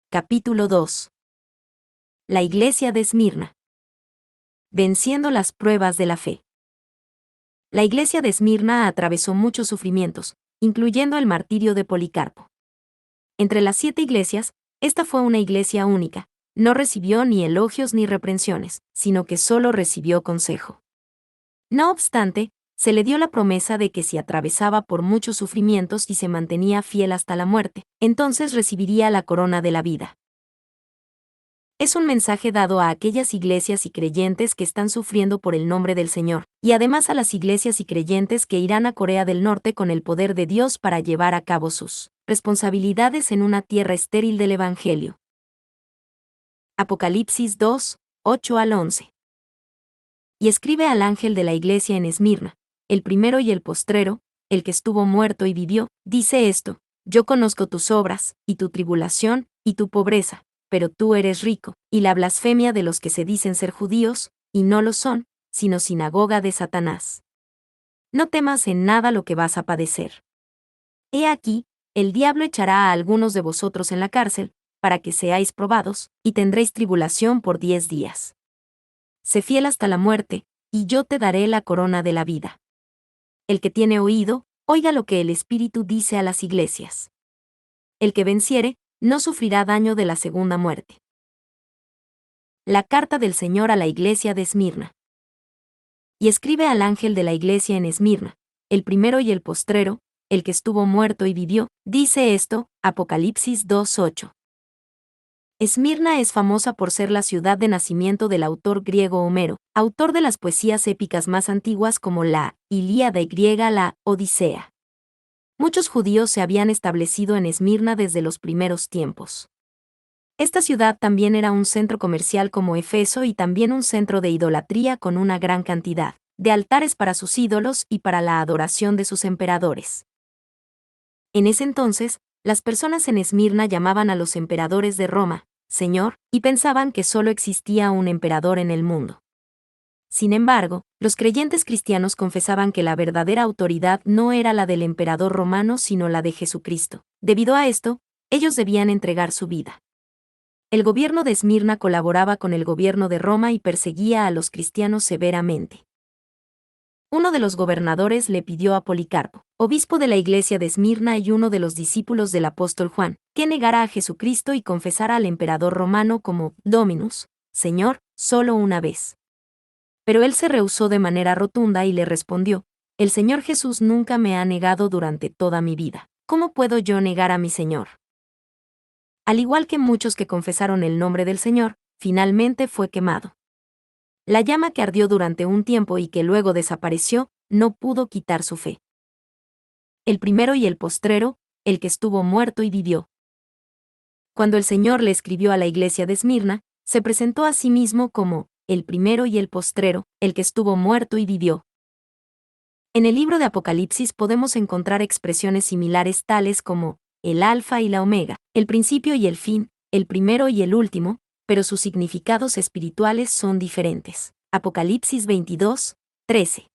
Capítulo 2. La iglesia de Esmirna. Venciendo las pruebas de la fe. La iglesia de Esmirna atravesó muchos sufrimientos, incluyendo el martirio de Policarpo. Entre las 7 iglesias, esta fue una iglesia única, no recibió ni elogios ni reprensiones, sino que solo recibió consejo. No obstante, se le dio la promesa de que si atravesaba por muchos sufrimientos y se mantenía fiel hasta la muerte, entonces recibiría la corona de la vida. Es un mensaje dado a aquellas iglesias y creyentes que están sufriendo por el nombre del Señor, y además a las iglesias y creyentes que irán a Corea del Norte con el poder de Dios para llevar a cabo sus responsabilidades en una tierra estéril del Evangelio. Apocalipsis 2, 8 al 11. Y escribe al ángel de la iglesia en Esmirna, el primero y el postrero, el que estuvo muerto y vivió, dice esto: yo conozco tus obras, y tu tribulación, y tu pobreza, pero tú eres rico, y la blasfemia de los que se dicen ser judíos, y no lo son, sino sinagoga de Satanás. No temas en nada lo que vas a padecer. He aquí, el diablo echará a algunos de vosotros en la cárcel, para que seáis probados, y tendréis tribulación por 10 días. Sé fiel hasta la muerte, y yo te daré la corona de la vida. El que tiene oído, oiga lo que el Espíritu dice a las iglesias. El que venciere, no sufrirá daño de la segunda muerte. La carta del Señor a la iglesia de Esmirna. Y escribe al ángel de la iglesia en Esmirna, el primero y el postrero, el que estuvo muerto y vivió, dice esto, Apocalipsis 2:8. Esmirna es famosa por ser la ciudad de nacimiento del autor griego Homero, autor de las poesías épicas más antiguas como la Ilíada y griega la Odisea. Muchos judíos se habían establecido en Esmirna desde los primeros tiempos. Esta ciudad también era un centro comercial como Éfeso y también un centro de idolatría con una gran cantidad de altares para sus ídolos y para la adoración de sus emperadores. En ese entonces, las personas en Esmirna llamaban a los emperadores de Roma, Señor, y pensaban que solo existía un emperador en el mundo. Sin embargo, los creyentes cristianos confesaban que la verdadera autoridad no era la del emperador romano sino la de Jesucristo. Debido a esto, ellos debían entregar su vida. El gobierno de Esmirna colaboraba con el gobierno de Roma y perseguía a los cristianos severamente. Uno de los gobernadores le pidió a Policarpo, obispo de la iglesia de Esmirna y uno de los discípulos del apóstol Juan, que negara a Jesucristo y confesara al emperador romano como Dominus, Señor, solo una vez. Pero él se rehusó de manera rotunda y le respondió: el Señor Jesús nunca me ha negado durante toda mi vida. ¿Cómo puedo yo negar a mi Señor? Al igual que muchos que confesaron el nombre del Señor, finalmente fue quemado. La llama que ardió durante un tiempo y que luego desapareció, no pudo quitar su fe. El primero y el postrero, el que estuvo muerto y vivió. Cuando el Señor le escribió a la iglesia de Esmirna, se presentó a sí mismo como el primero y el postrero, el que estuvo muerto y vivió. En el libro de Apocalipsis podemos encontrar expresiones similares tales como el alfa y la omega, el principio y el fin, el primero y el último, pero sus significados espirituales son diferentes. Apocalipsis 22, 13.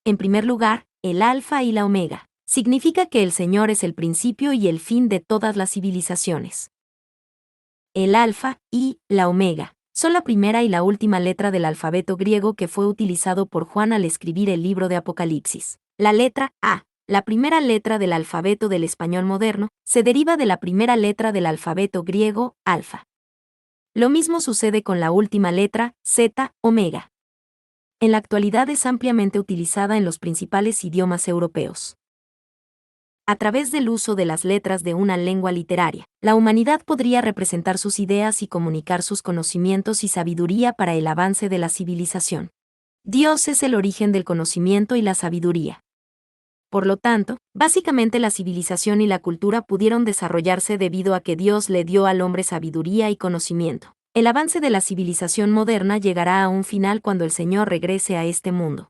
En primer lugar, el alfa y la omega significa que el Señor es el principio y el fin de todas las civilizaciones. El alfa y la omega son la primera y la última letra del alfabeto griego que fue utilizado por Juan al escribir el libro de Apocalipsis. La letra A, la primera letra del alfabeto del español moderno, se deriva de la primera letra del alfabeto griego, alfa. Lo mismo sucede con la última letra, Z, omega. En la actualidad es ampliamente utilizada en los principales idiomas europeos. A través del uso de las letras de una lengua literaria, la humanidad podría representar sus ideas y comunicar sus conocimientos y sabiduría para el avance de la civilización. Dios es el origen del conocimiento y la sabiduría. Por lo tanto, básicamente la civilización y la cultura pudieron desarrollarse debido a que Dios le dio al hombre sabiduría y conocimiento. El avance de la civilización moderna llegará a un final cuando el Señor regrese a este mundo.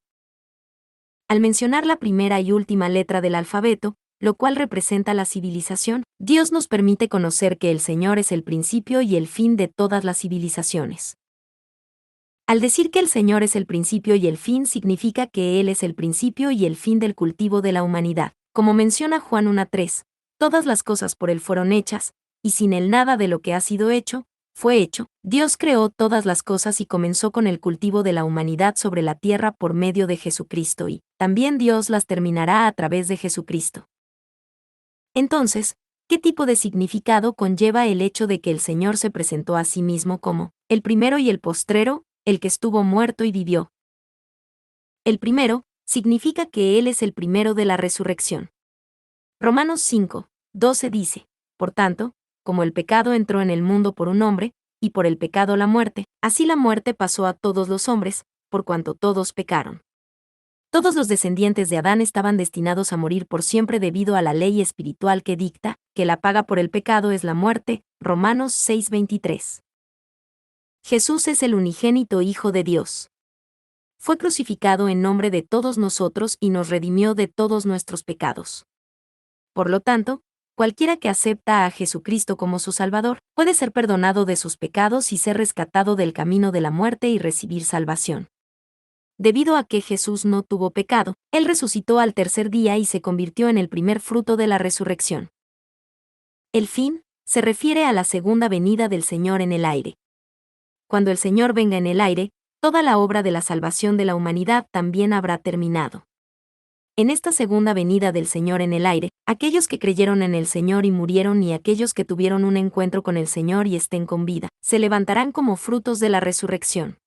Al mencionar la primera y última letra del alfabeto, lo cual representa la civilización, Dios nos permite conocer que el Señor es el principio y el fin de todas las civilizaciones. Al decir que el Señor es el principio y el fin significa que Él es el principio y el fin del cultivo de la humanidad. Como menciona Juan 1:3, todas las cosas por Él fueron hechas, y sin él nada de lo que ha sido hecho, fue hecho. Dios creó todas las cosas y comenzó con el cultivo de la humanidad sobre la tierra por medio de Jesucristo y, también Dios las terminará a través de Jesucristo. Entonces, ¿qué tipo de significado conlleva el hecho de que el Señor se presentó a sí mismo como el primero y el postrero, el que estuvo muerto y vivió? El primero, significa que Él es el primero de la resurrección. Romanos 5:12 dice, por tanto, como el pecado entró en el mundo por un hombre, y por el pecado la muerte, así la muerte pasó a todos los hombres, por cuanto todos pecaron. Todos los descendientes de Adán estaban destinados a morir por siempre debido a la ley espiritual que dicta que la paga por el pecado es la muerte. Romanos 6:23. Jesús es el unigénito Hijo de Dios. Fue crucificado en nombre de todos nosotros y nos redimió de todos nuestros pecados. Por lo tanto, cualquiera que acepta a Jesucristo como su Salvador, puede ser perdonado de sus pecados y ser rescatado del camino de la muerte y recibir salvación. Debido a que Jesús no tuvo pecado, Él resucitó al tercer día y se convirtió en el primer fruto de la resurrección. El fin se refiere a la segunda venida del Señor en el aire. Cuando el Señor venga en el aire, toda la obra de la salvación de la humanidad también habrá terminado. En esta segunda venida del Señor en el aire, aquellos que creyeron en el Señor y murieron y aquellos que tuvieron un encuentro con el Señor y estén con vida, se levantarán como frutos de la resurrección.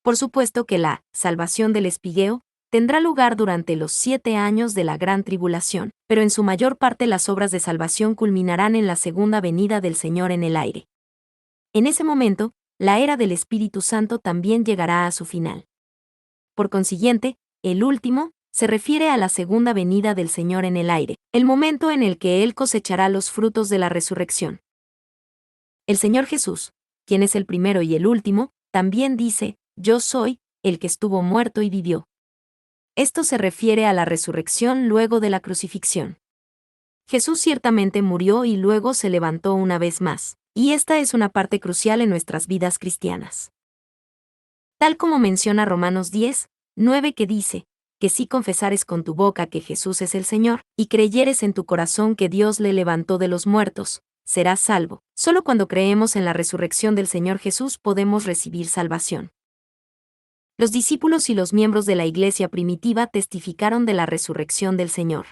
Por supuesto que la salvación del espigueo tendrá lugar durante los 7 años de la gran tribulación, pero en su mayor parte las obras de salvación culminarán en la segunda venida del Señor en el aire. En ese momento, la era del Espíritu Santo también llegará a su final. Por consiguiente, el último se refiere a la segunda venida del Señor en el aire, el momento en el que Él cosechará los frutos de la resurrección. El Señor Jesús, quien es el primero y el último, también dice, yo soy el que estuvo muerto y vivió. Esto se refiere a la resurrección luego de la crucifixión. Jesús ciertamente murió y luego se levantó una vez más, y esta es una parte crucial en nuestras vidas cristianas. Tal como menciona Romanos 10:9 que dice, que si confesares con tu boca que Jesús es el Señor, y creyeres en tu corazón que Dios le levantó de los muertos, serás salvo. Solo cuando creemos en la resurrección del Señor Jesús podemos recibir salvación. Los discípulos y los miembros de la iglesia primitiva testificaron de la resurrección del Señor.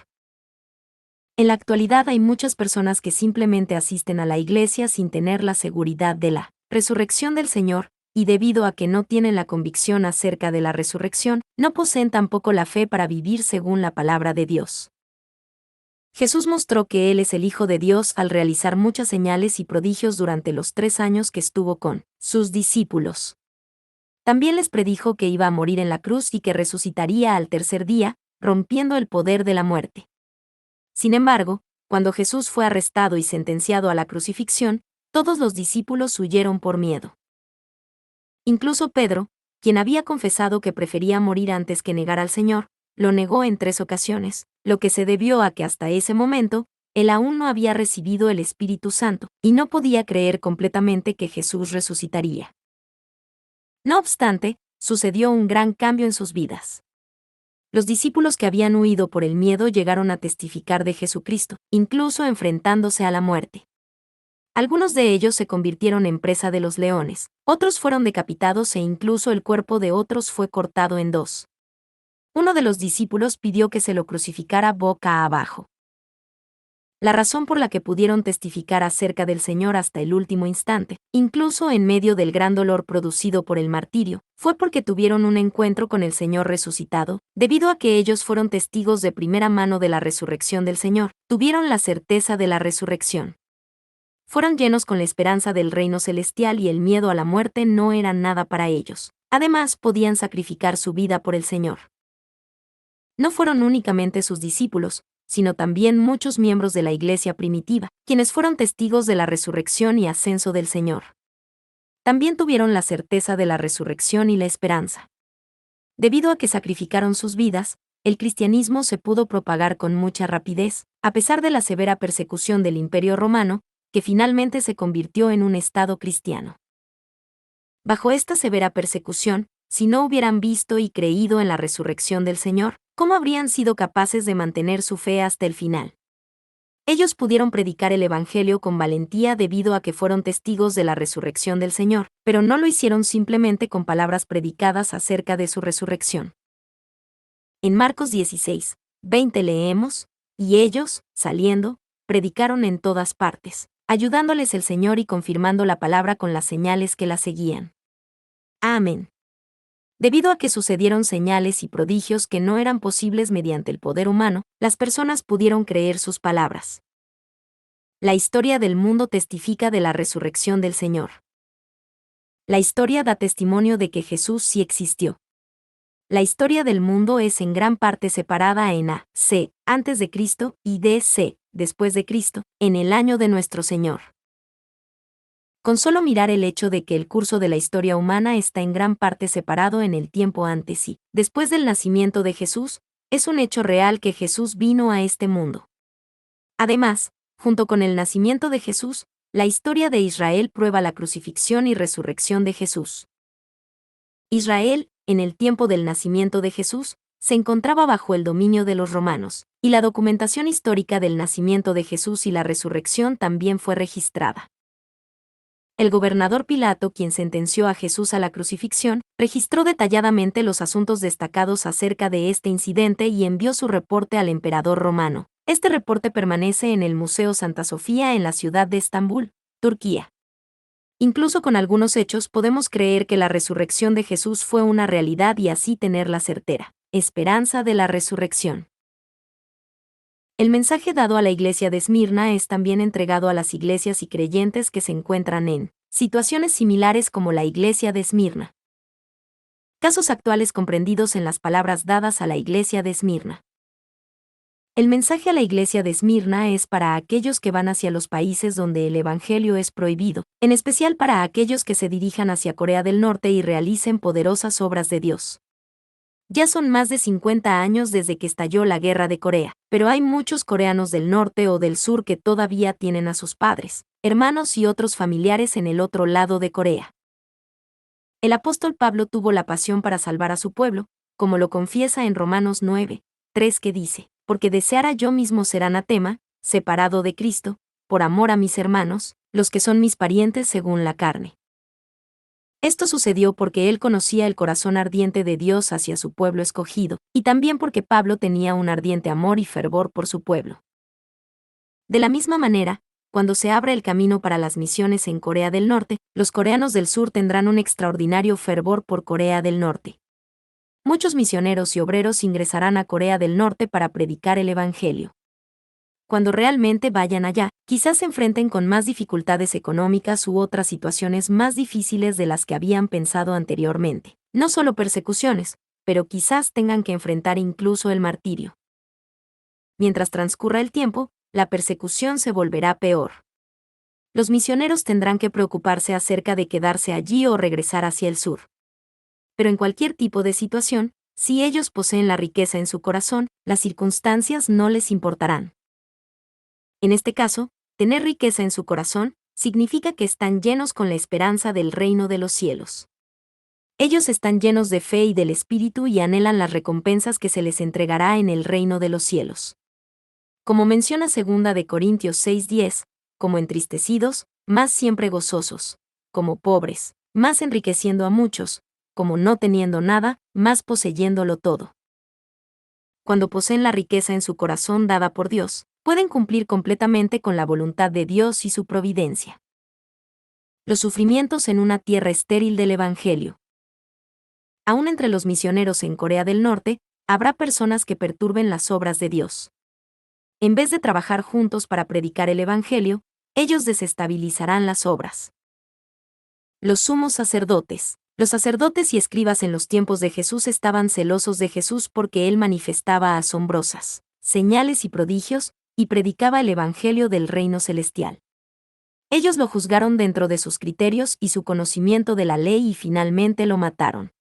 En la actualidad hay muchas personas que simplemente asisten a la iglesia sin tener la seguridad de la resurrección del Señor, y debido a que no tienen la convicción acerca de la resurrección, no poseen tampoco la fe para vivir según la palabra de Dios. Jesús mostró que Él es el Hijo de Dios al realizar muchas señales y prodigios durante los 3 años que estuvo con sus discípulos. También les predijo que iba a morir en la cruz y que resucitaría al tercer día, rompiendo el poder de la muerte. Sin embargo, cuando Jesús fue arrestado y sentenciado a la crucifixión, todos los discípulos huyeron por miedo. Incluso Pedro, quien había confesado que prefería morir antes que negar al Señor, lo negó en 3 ocasiones, lo que se debió a que hasta ese momento, él aún no había recibido el Espíritu Santo, y no podía creer completamente que Jesús resucitaría. No obstante, sucedió un gran cambio en sus vidas. Los discípulos que habían huido por el miedo llegaron a testificar de Jesucristo, incluso enfrentándose a la muerte. Algunos de ellos se convirtieron en presa de los leones, otros fueron decapitados e incluso el cuerpo de otros fue cortado en 2. Uno de los discípulos pidió que se lo crucificara boca abajo. La razón por la que pudieron testificar acerca del Señor hasta el último instante, incluso en medio del gran dolor producido por el martirio, fue porque tuvieron un encuentro con el Señor resucitado, debido a que ellos fueron testigos de primera mano de la resurrección del Señor, tuvieron la certeza de la resurrección. Fueron llenos con la esperanza del reino celestial y el miedo a la muerte no era nada para ellos. Además, podían sacrificar su vida por el Señor. No fueron únicamente sus discípulos, sino también muchos miembros de la iglesia primitiva, quienes fueron testigos de la resurrección y ascenso del Señor. También tuvieron la certeza de la resurrección y la esperanza. Debido a que sacrificaron sus vidas, el cristianismo se pudo propagar con mucha rapidez, a pesar de la severa persecución del Imperio Romano, que finalmente se convirtió en un Estado cristiano. Bajo esta severa persecución, si no hubieran visto y creído en la resurrección del Señor, ¿cómo habrían sido capaces de mantener su fe hasta el final? Ellos pudieron predicar el Evangelio con valentía debido a que fueron testigos de la resurrección del Señor, pero no lo hicieron simplemente con palabras predicadas acerca de su resurrección. En Marcos 16:20 leemos, y ellos, saliendo, predicaron en todas partes, ayudándoles el Señor y confirmando la palabra con las señales que la seguían. Amén. Debido a que sucedieron señales y prodigios que no eran posibles mediante el poder humano, las personas pudieron creer sus palabras. La historia del mundo testifica de la resurrección del Señor. La historia da testimonio de que Jesús sí existió. La historia del mundo es en gran parte separada en A.C., antes de Cristo, y D.C., después de Cristo, en el año de nuestro Señor. Con solo mirar el hecho de que el curso de la historia humana está en gran parte separado en el tiempo antes y después del nacimiento de Jesús, es un hecho real que Jesús vino a este mundo. Además, junto con el nacimiento de Jesús, la historia de Israel prueba la crucifixión y resurrección de Jesús. Israel, en el tiempo del nacimiento de Jesús, se encontraba bajo el dominio de los romanos, y la documentación histórica del nacimiento de Jesús y la resurrección también fue registrada. El gobernador Pilato, quien sentenció a Jesús a la crucifixión, registró detalladamente los asuntos destacados acerca de este incidente y envió su reporte al emperador romano. Este reporte permanece en el Museo Santa Sofía en la ciudad de Estambul, Turquía. Incluso con algunos hechos podemos creer que la resurrección de Jesús fue una realidad y así tener la certera esperanza de la resurrección. El mensaje dado a la iglesia de Esmirna es también entregado a las iglesias y creyentes que se encuentran en situaciones similares como la iglesia de Esmirna. Casos actuales comprendidos en las palabras dadas a la iglesia de Esmirna. El mensaje a la iglesia de Esmirna es para aquellos que van hacia los países donde el evangelio es prohibido, en especial para aquellos que se dirijan hacia Corea del Norte y realicen poderosas obras de Dios. Ya son más de 50 años desde que estalló la Guerra de Corea, pero hay muchos coreanos del norte o del sur que todavía tienen a sus padres, hermanos y otros familiares en el otro lado de Corea. El apóstol Pablo tuvo la pasión para salvar a su pueblo, como lo confiesa en Romanos 9:3 que dice, porque deseara yo mismo ser anatema, separado de Cristo, por amor a mis hermanos, los que son mis parientes según la carne. Esto sucedió porque él conocía el corazón ardiente de Dios hacia su pueblo escogido, y también porque Pablo tenía un ardiente amor y fervor por su pueblo. De la misma manera, cuando se abra el camino para las misiones en Corea del Norte, los coreanos del sur tendrán un extraordinario fervor por Corea del Norte. Muchos misioneros y obreros ingresarán a Corea del Norte para predicar el Evangelio. Cuando realmente vayan allá, quizás se enfrenten con más dificultades económicas u otras situaciones más difíciles de las que habían pensado anteriormente. No solo persecuciones, pero quizás tengan que enfrentar incluso el martirio. Mientras transcurra el tiempo, la persecución se volverá peor. Los misioneros tendrán que preocuparse acerca de quedarse allí o regresar hacia el sur. Pero en cualquier tipo de situación, si ellos poseen la riqueza en su corazón, las circunstancias no les importarán. En este caso, tener riqueza en su corazón significa que están llenos con la esperanza del reino de los cielos. Ellos están llenos de fe y del Espíritu y anhelan las recompensas que se les entregará en el reino de los cielos. Como menciona 2 de Corintios 6:10, como entristecidos, más siempre gozosos, como pobres, más enriqueciendo a muchos, como no teniendo nada, más poseyéndolo todo. Cuando poseen la riqueza en su corazón dada por Dios, pueden cumplir completamente con la voluntad de Dios y su providencia. Los sufrimientos en una tierra estéril del Evangelio. Aún entre los misioneros en Corea del Norte, habrá personas que perturben las obras de Dios. En vez de trabajar juntos para predicar el Evangelio, ellos desestabilizarán las obras. Los sumos sacerdotes. Los sacerdotes y escribas en los tiempos de Jesús estaban celosos de Jesús porque él manifestaba asombrosas señales y prodigios, y predicaba el Evangelio del reino celestial. Ellos lo juzgaron dentro de sus criterios y su conocimiento de la ley y finalmente lo mataron.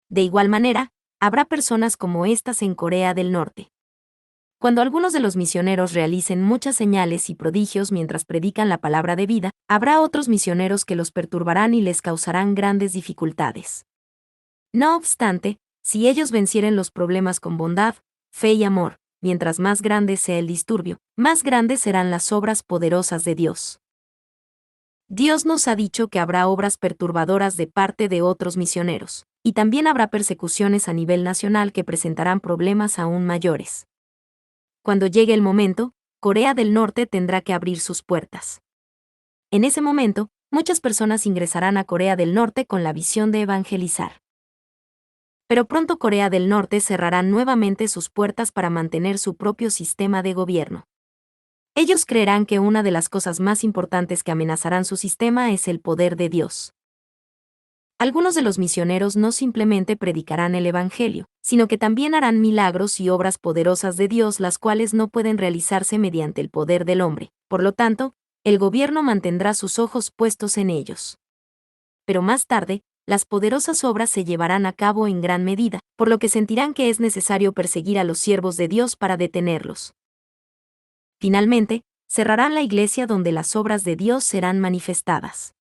De igual manera, habrá personas como estas en Corea del Norte. Cuando algunos de los misioneros realicen muchas señales y prodigios mientras predican la palabra de vida, habrá otros misioneros que los perturbarán y les causarán grandes dificultades. No obstante, si ellos vencieren los problemas con bondad, fe y amor, mientras más grande sea el disturbio, más grandes serán las obras poderosas de Dios. Dios nos ha dicho que habrá obras perturbadoras de parte de otros misioneros, y también habrá persecuciones a nivel nacional que presentarán problemas aún mayores. Cuando llegue el momento, Corea del Norte tendrá que abrir sus puertas. En ese momento, muchas personas ingresarán a Corea del Norte con la visión de evangelizar. Pero pronto Corea del Norte cerrará nuevamente sus puertas para mantener su propio sistema de gobierno. Ellos creerán que una de las cosas más importantes que amenazarán su sistema es el poder de Dios. Algunos de los misioneros no simplemente predicarán el Evangelio, sino que también harán milagros y obras poderosas de Dios, las cuales no pueden realizarse mediante el poder del hombre. Por lo tanto, el gobierno mantendrá sus ojos puestos en ellos. Pero más tarde, las poderosas obras se llevarán a cabo en gran medida, por lo que sentirán que es necesario perseguir a los siervos de Dios para detenerlos. Finalmente, cerrarán la iglesia donde las obras de Dios serán manifestadas.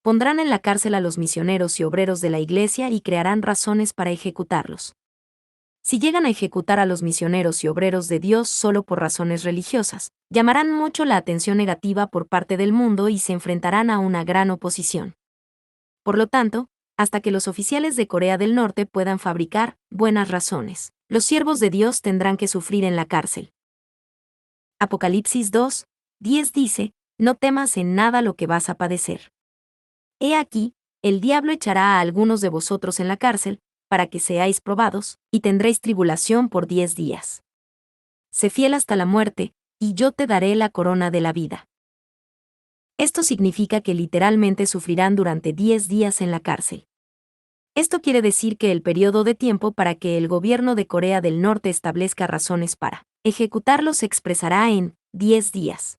Pondrán en la cárcel a los misioneros y obreros de la iglesia y crearán razones para ejecutarlos. Si llegan a ejecutar a los misioneros y obreros de Dios solo por razones religiosas, llamarán mucho la atención negativa por parte del mundo y se enfrentarán a una gran oposición. Por lo tanto, hasta que los oficiales de Corea del Norte puedan fabricar buenas razones, los siervos de Dios tendrán que sufrir en la cárcel. Apocalipsis 2:10 dice: no temas en nada lo que vas a padecer. He aquí, el diablo echará a algunos de vosotros en la cárcel, para que seáis probados, y tendréis tribulación por 10 días. Sé fiel hasta la muerte, y yo te daré la corona de la vida. Esto significa que literalmente sufrirán durante 10 días en la cárcel. Esto quiere decir que el periodo de tiempo para que el gobierno de Corea del Norte establezca razones para ejecutarlos se expresará en 10 días.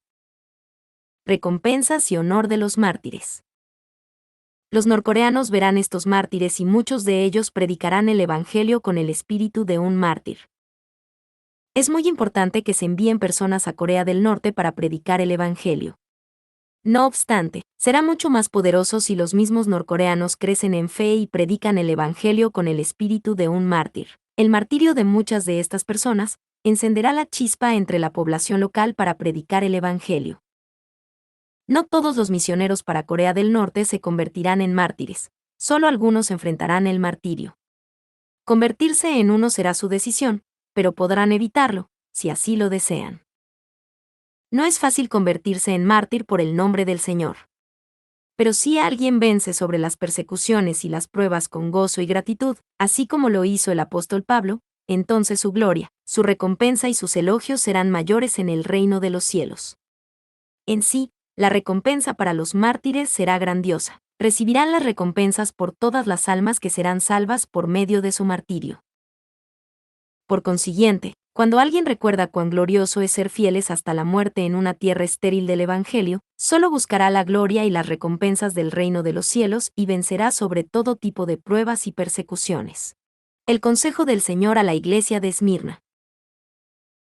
Recompensas y honor de los mártires. Los norcoreanos verán estos mártires y muchos de ellos predicarán el Evangelio con el espíritu de un mártir. Es muy importante que se envíen personas a Corea del Norte para predicar el Evangelio. No obstante, será mucho más poderoso si los mismos norcoreanos crecen en fe y predican el Evangelio con el espíritu de un mártir. El martirio de muchas de estas personas encenderá la chispa entre la población local para predicar el Evangelio. No todos los misioneros para Corea del Norte se convertirán en mártires, solo algunos enfrentarán el martirio. Convertirse en uno será su decisión, pero podrán evitarlo, si así lo desean. No es fácil convertirse en mártir por el nombre del Señor. Pero si alguien vence sobre las persecuciones y las pruebas con gozo y gratitud, así como lo hizo el apóstol Pablo, entonces su gloria, su recompensa y sus elogios serán mayores en el reino de los cielos. En sí, la recompensa para los mártires será grandiosa. Recibirán las recompensas por todas las almas que serán salvas por medio de su martirio. Por consiguiente, cuando alguien recuerda cuán glorioso es ser fieles hasta la muerte en una tierra estéril del Evangelio, solo buscará la gloria y las recompensas del reino de los cielos y vencerá sobre todo tipo de pruebas y persecuciones. El consejo del Señor a la iglesia de Esmirna.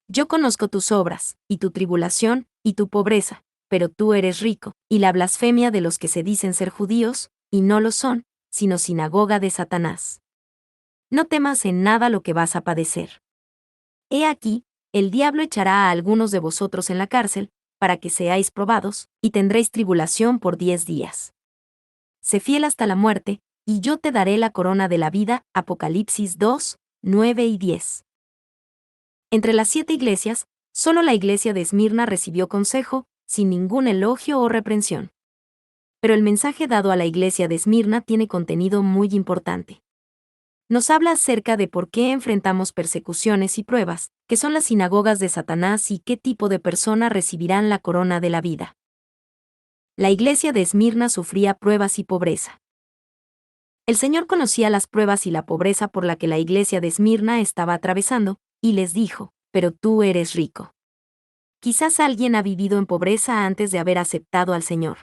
Yo conozco tus obras, y tu tribulación, y tu pobreza, pero tú eres rico, y la blasfemia de los que se dicen ser judíos, y no lo son, sino sinagoga de Satanás. No temas en nada lo que vas a padecer. He aquí, el diablo echará a algunos de vosotros en la cárcel, para que seáis probados, y tendréis tribulación por 10 días. Sé fiel hasta la muerte, y yo te daré la corona de la vida. Apocalipsis 2:9 y 10. Entre las 7 iglesias, solo la iglesia de Esmirna recibió consejo, sin ningún elogio o reprensión. Pero el mensaje dado a la iglesia de Esmirna tiene contenido muy importante. Nos habla acerca de por qué enfrentamos persecuciones y pruebas, qué son las sinagogas de Satanás y qué tipo de persona recibirán la corona de la vida. La iglesia de Esmirna sufría pruebas y pobreza. El Señor conocía las pruebas y la pobreza por la que la iglesia de Esmirna estaba atravesando, y les dijo: pero tú eres rico. Quizás alguien ha vivido en pobreza antes de haber aceptado al Señor.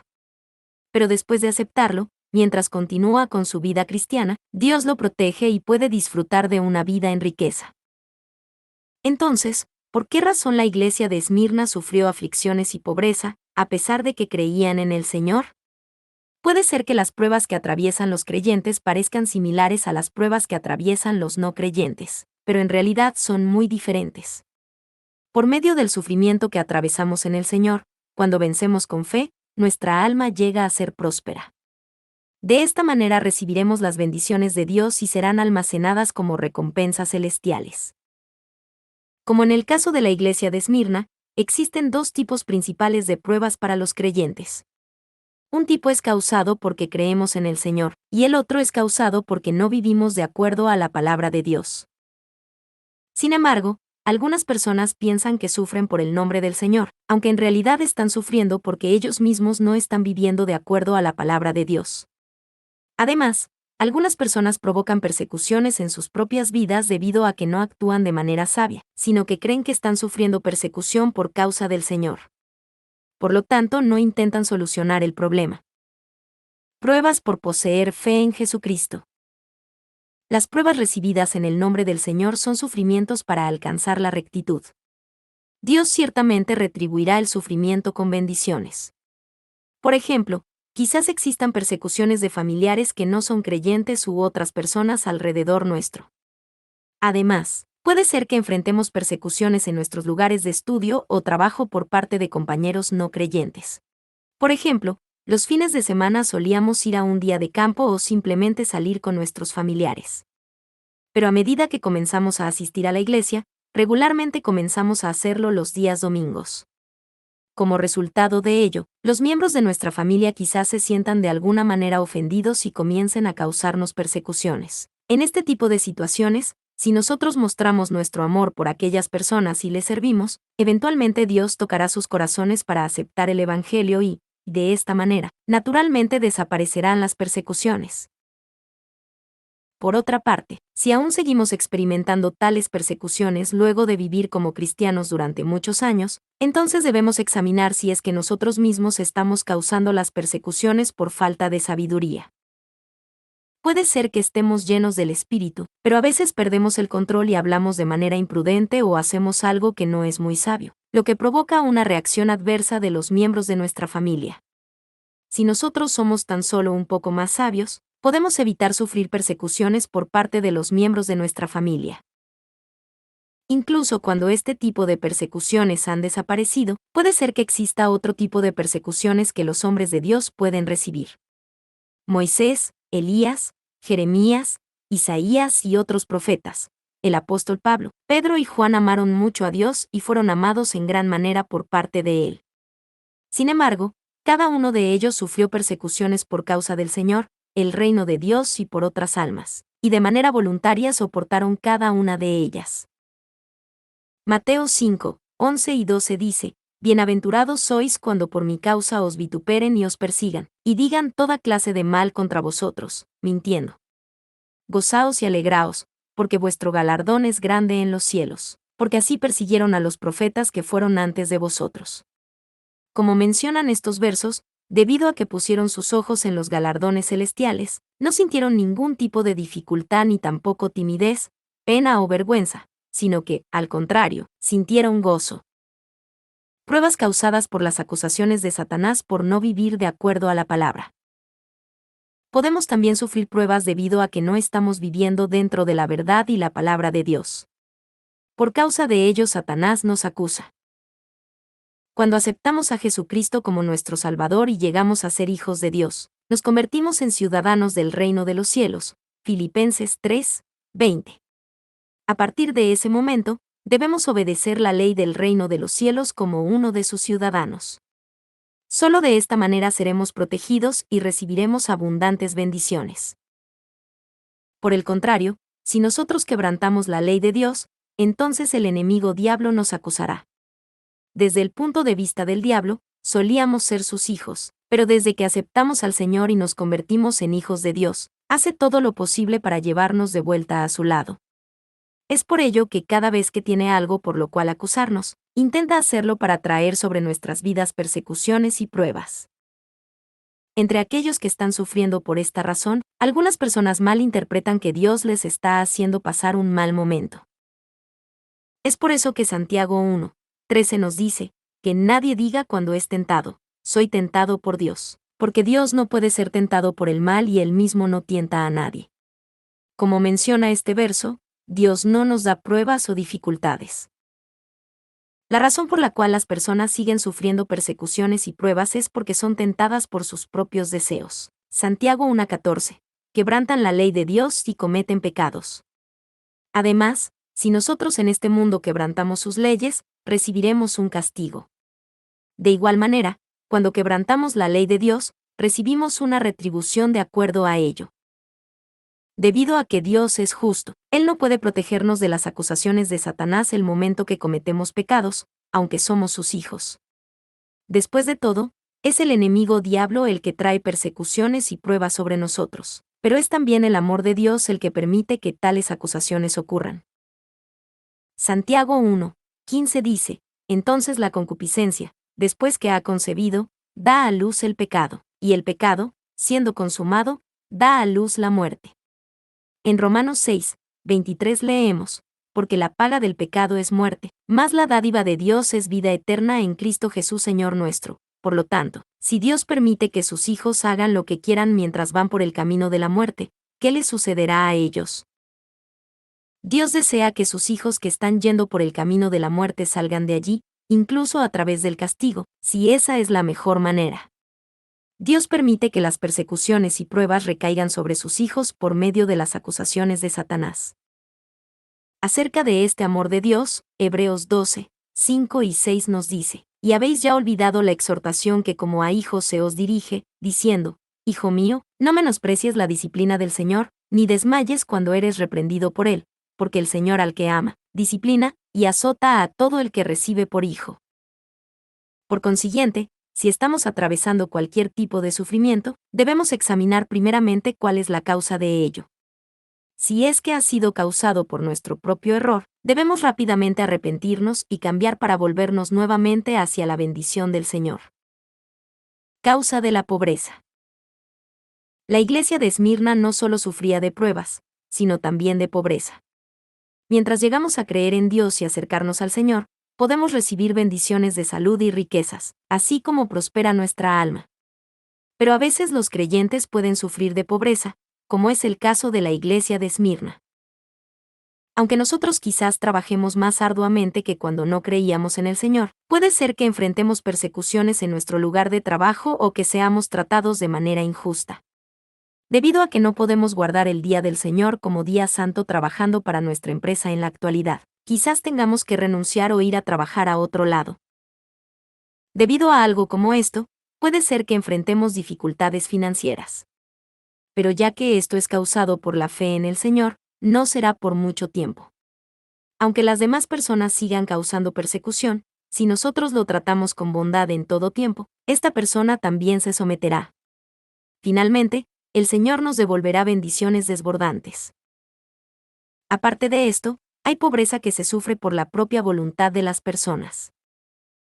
Pero después de aceptarlo, mientras continúa con su vida cristiana, Dios lo protege y puede disfrutar de una vida en riqueza. Entonces, ¿por qué razón la iglesia de Esmirna sufrió aflicciones y pobreza, a pesar de que creían en el Señor? Puede ser que las pruebas que atraviesan los creyentes parezcan similares a las pruebas que atraviesan los no creyentes, pero en realidad son muy diferentes. Por medio del sufrimiento que atravesamos en el Señor, cuando vencemos con fe, nuestra alma llega a ser próspera. De esta manera recibiremos las bendiciones de Dios y serán almacenadas como recompensas celestiales. Como en el caso de la iglesia de Esmirna, existen dos tipos principales de pruebas para los creyentes. Un tipo es causado porque creemos en el Señor, y el otro es causado porque no vivimos de acuerdo a la palabra de Dios. Sin embargo, algunas personas piensan que sufren por el nombre del Señor, aunque en realidad están sufriendo porque ellos mismos no están viviendo de acuerdo a la palabra de Dios. Además, algunas personas provocan persecuciones en sus propias vidas debido a que no actúan de manera sabia, sino que creen que están sufriendo persecución por causa del Señor. Por lo tanto, no intentan solucionar el problema. Pruebas por poseer fe en Jesucristo. Las pruebas recibidas en el nombre del Señor son sufrimientos para alcanzar la rectitud. Dios ciertamente retribuirá el sufrimiento con bendiciones. Por ejemplo, quizás existan persecuciones de familiares que no son creyentes u otras personas alrededor nuestro. Además, puede ser que enfrentemos persecuciones en nuestros lugares de estudio o trabajo por parte de compañeros no creyentes. Por ejemplo, los fines de semana solíamos ir a un día de campo o simplemente salir con nuestros familiares. Pero a medida que comenzamos a asistir a la iglesia, regularmente comenzamos a hacerlo los días domingos. Como resultado de ello, los miembros de nuestra familia quizás se sientan de alguna manera ofendidos y comiencen a causarnos persecuciones. En este tipo de situaciones, si nosotros mostramos nuestro amor por aquellas personas y les servimos, eventualmente Dios tocará sus corazones para aceptar el Evangelio y, de esta manera, naturalmente desaparecerán las persecuciones. Por otra parte, si aún seguimos experimentando tales persecuciones luego de vivir como cristianos durante muchos años, entonces debemos examinar si es que nosotros mismos estamos causando las persecuciones por falta de sabiduría. Puede ser que estemos llenos del Espíritu, pero a veces perdemos el control y hablamos de manera imprudente o hacemos algo que no es muy sabio, lo que provoca una reacción adversa de los miembros de nuestra familia. Si nosotros somos tan solo un poco más sabios, podemos evitar sufrir persecuciones por parte de los miembros de nuestra familia. Incluso cuando este tipo de persecuciones han desaparecido, puede ser que exista otro tipo de persecuciones que los hombres de Dios pueden recibir. Moisés, Elías, Jeremías, Isaías y otros profetas, el apóstol Pablo, Pedro y Juan amaron mucho a Dios y fueron amados en gran manera por parte de Él. Sin embargo, cada uno de ellos sufrió persecuciones por causa del Señor, el reino de Dios y por otras almas, y de manera voluntaria soportaron cada una de ellas. Mateo 5, 11 y 12 dice: Bienaventurados sois cuando por mi causa os vituperen y os persigan, y digan toda clase de mal contra vosotros, mintiendo. Gozaos y alegraos, porque vuestro galardón es grande en los cielos, porque así persiguieron a los profetas que fueron antes de vosotros. Como mencionan estos versos, debido a que pusieron sus ojos en los galardones celestiales, no sintieron ningún tipo de dificultad ni tampoco timidez, pena o vergüenza, sino que, al contrario, sintieron gozo. Pruebas causadas por las acusaciones de Satanás por no vivir de acuerdo a la palabra. Podemos también sufrir pruebas debido a que no estamos viviendo dentro de la verdad y la palabra de Dios. Por causa de ello, Satanás nos acusa. Cuando aceptamos a Jesucristo como nuestro Salvador y llegamos a ser hijos de Dios, nos convertimos en ciudadanos del reino de los cielos. Filipenses 3, 20. A partir de ese momento, debemos obedecer la ley del reino de los cielos como uno de sus ciudadanos. Solo de esta manera seremos protegidos y recibiremos abundantes bendiciones. Por el contrario, si nosotros quebrantamos la ley de Dios, entonces el enemigo diablo nos acusará. Desde el punto de vista del diablo, solíamos ser sus hijos, pero desde que aceptamos al Señor y nos convertimos en hijos de Dios, hace todo lo posible para llevarnos de vuelta a su lado. Es por ello que cada vez que tiene algo por lo cual acusarnos, intenta hacerlo para traer sobre nuestras vidas persecuciones y pruebas. Entre aquellos que están sufriendo por esta razón, algunas personas malinterpretan que Dios les está haciendo pasar un mal momento. Es por eso que Santiago 1, 13 nos dice, que nadie diga cuando es tentado, soy tentado por Dios, porque Dios no puede ser tentado por el mal y él mismo no tienta a nadie. Como menciona este verso, Dios no nos da pruebas o dificultades. La razón por la cual las personas siguen sufriendo persecuciones y pruebas es porque son tentadas por sus propios deseos. Santiago 1:14. Quebrantan la ley de Dios y cometen pecados. Además, si nosotros en este mundo quebrantamos sus leyes, recibiremos un castigo. De igual manera, cuando quebrantamos la ley de Dios, recibimos una retribución de acuerdo a ello. Debido a que Dios es justo, Él no puede protegernos de las acusaciones de Satanás el momento que cometemos pecados, aunque somos sus hijos. Después de todo, es el enemigo diablo el que trae persecuciones y pruebas sobre nosotros, pero es también el amor de Dios el que permite que tales acusaciones ocurran. Santiago 1:15 dice, entonces la concupiscencia, después que ha concebido, da a luz el pecado, y el pecado, siendo consumado, da a luz la muerte. En Romanos 6:23 leemos, porque la paga del pecado es muerte, mas la dádiva de Dios es vida eterna en Cristo Jesús Señor nuestro. Por lo tanto, si Dios permite que sus hijos hagan lo que quieran mientras van por el camino de la muerte, ¿qué les sucederá a ellos? Dios desea que sus hijos que están yendo por el camino de la muerte salgan de allí, incluso a través del castigo, si esa es la mejor manera. Dios permite que las persecuciones y pruebas recaigan sobre sus hijos por medio de las acusaciones de Satanás. Acerca de este amor de Dios, Hebreos 12:5 y 6 nos dice, y habéis ya olvidado la exhortación que como a hijos se os dirige, diciendo, Hijo mío, no menosprecies la disciplina del Señor, ni desmayes cuando eres reprendido por Él, porque el Señor al que ama, disciplina, y azota a todo el que recibe por hijo. Por consiguiente, si estamos atravesando cualquier tipo de sufrimiento, debemos examinar primeramente cuál es la causa de ello. Si es que ha sido causado por nuestro propio error, debemos rápidamente arrepentirnos y cambiar para volvernos nuevamente hacia la bendición del Señor. Causa de la pobreza. La iglesia de Esmirna no solo sufría de pruebas, sino también de pobreza. Mientras llegamos a creer en Dios y acercarnos al Señor, podemos recibir bendiciones de salud y riquezas, así como prospera nuestra alma. Pero a veces los creyentes pueden sufrir de pobreza, como es el caso de la iglesia de Esmirna. Aunque nosotros quizás trabajemos más arduamente que cuando no creíamos en el Señor, puede ser que enfrentemos persecuciones en nuestro lugar de trabajo o que seamos tratados de manera injusta. Debido a que no podemos guardar el día del Señor como día santo trabajando para nuestra empresa en la actualidad, quizás tengamos que renunciar o ir a trabajar a otro lado. Debido a algo como esto, puede ser que enfrentemos dificultades financieras. Pero ya que esto es causado por la fe en el Señor, no será por mucho tiempo. Aunque las demás personas sigan causando persecución, si nosotros lo tratamos con bondad en todo tiempo, esta persona también se someterá. Finalmente, el Señor nos devolverá bendiciones desbordantes. Aparte de esto, hay pobreza que se sufre por la propia voluntad de las personas.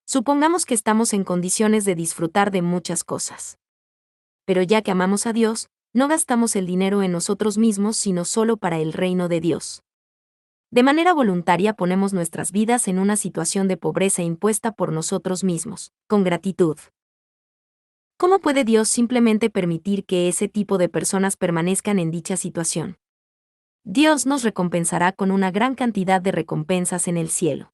Supongamos que estamos en condiciones de disfrutar de muchas cosas. Pero ya que amamos a Dios, no gastamos el dinero en nosotros mismos sino solo para el reino de Dios. De manera voluntaria ponemos nuestras vidas en una situación de pobreza impuesta por nosotros mismos, con gratitud. ¿Cómo puede Dios simplemente permitir que ese tipo de personas permanezcan en dicha situación? Dios nos recompensará con una gran cantidad de recompensas en el cielo.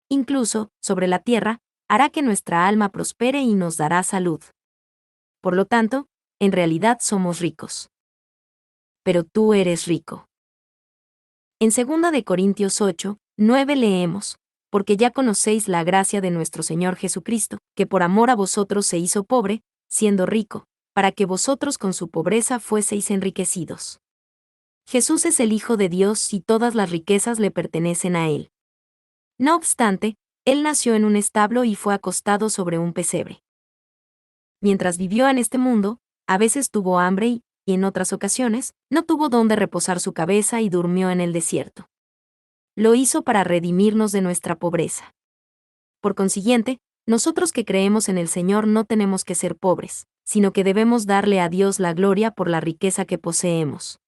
Incluso, sobre la tierra, hará que nuestra alma prospere y nos dará salud. Por lo tanto, en realidad somos ricos. Pero tú eres rico. En 2 de Corintios 8:9 leemos, porque ya conocéis la gracia de nuestro Señor Jesucristo, que por amor a vosotros se hizo pobre, siendo rico, para que vosotros con su pobreza fueseis enriquecidos. Jesús es el Hijo de Dios y todas las riquezas le pertenecen a Él. No obstante, Él nació en un establo y fue acostado sobre un pesebre. Mientras vivió en este mundo, a veces tuvo hambre y, en otras ocasiones, no tuvo dónde reposar su cabeza y durmió en el desierto. Lo hizo para redimirnos de nuestra pobreza. Por consiguiente, nosotros que creemos en el Señor no tenemos que ser pobres, sino que debemos darle a Dios la gloria por la riqueza que poseemos.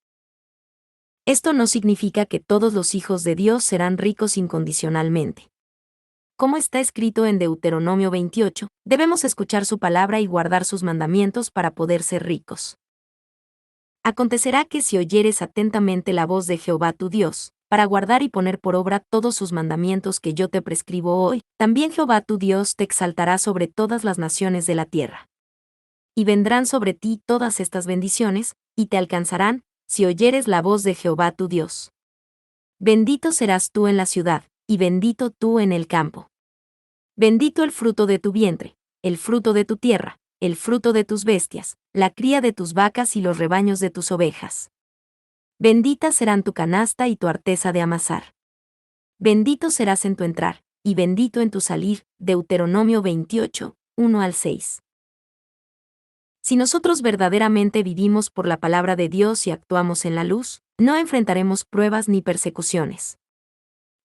Esto no significa que todos los hijos de Dios serán ricos incondicionalmente. Como está escrito en Deuteronomio 28, debemos escuchar su palabra y guardar sus mandamientos para poder ser ricos. Acontecerá que si oyeres atentamente la voz de Jehová tu Dios, para guardar y poner por obra todos sus mandamientos que yo te prescribo hoy, también Jehová tu Dios te exaltará sobre todas las naciones de la tierra. Y vendrán sobre ti todas estas bendiciones, y te alcanzarán, si oyeres la voz de Jehová tu Dios. Bendito serás tú en la ciudad, y bendito tú en el campo. Bendito el fruto de tu vientre, el fruto de tu tierra, el fruto de tus bestias, la cría de tus vacas y los rebaños de tus ovejas. Benditas serán tu canasta y tu arteza de amasar. Bendito serás en tu entrar, y bendito en tu salir. Deuteronomio 28, 1 al 6. Si nosotros verdaderamente vivimos por la palabra de Dios y actuamos en la luz, no enfrentaremos pruebas ni persecuciones.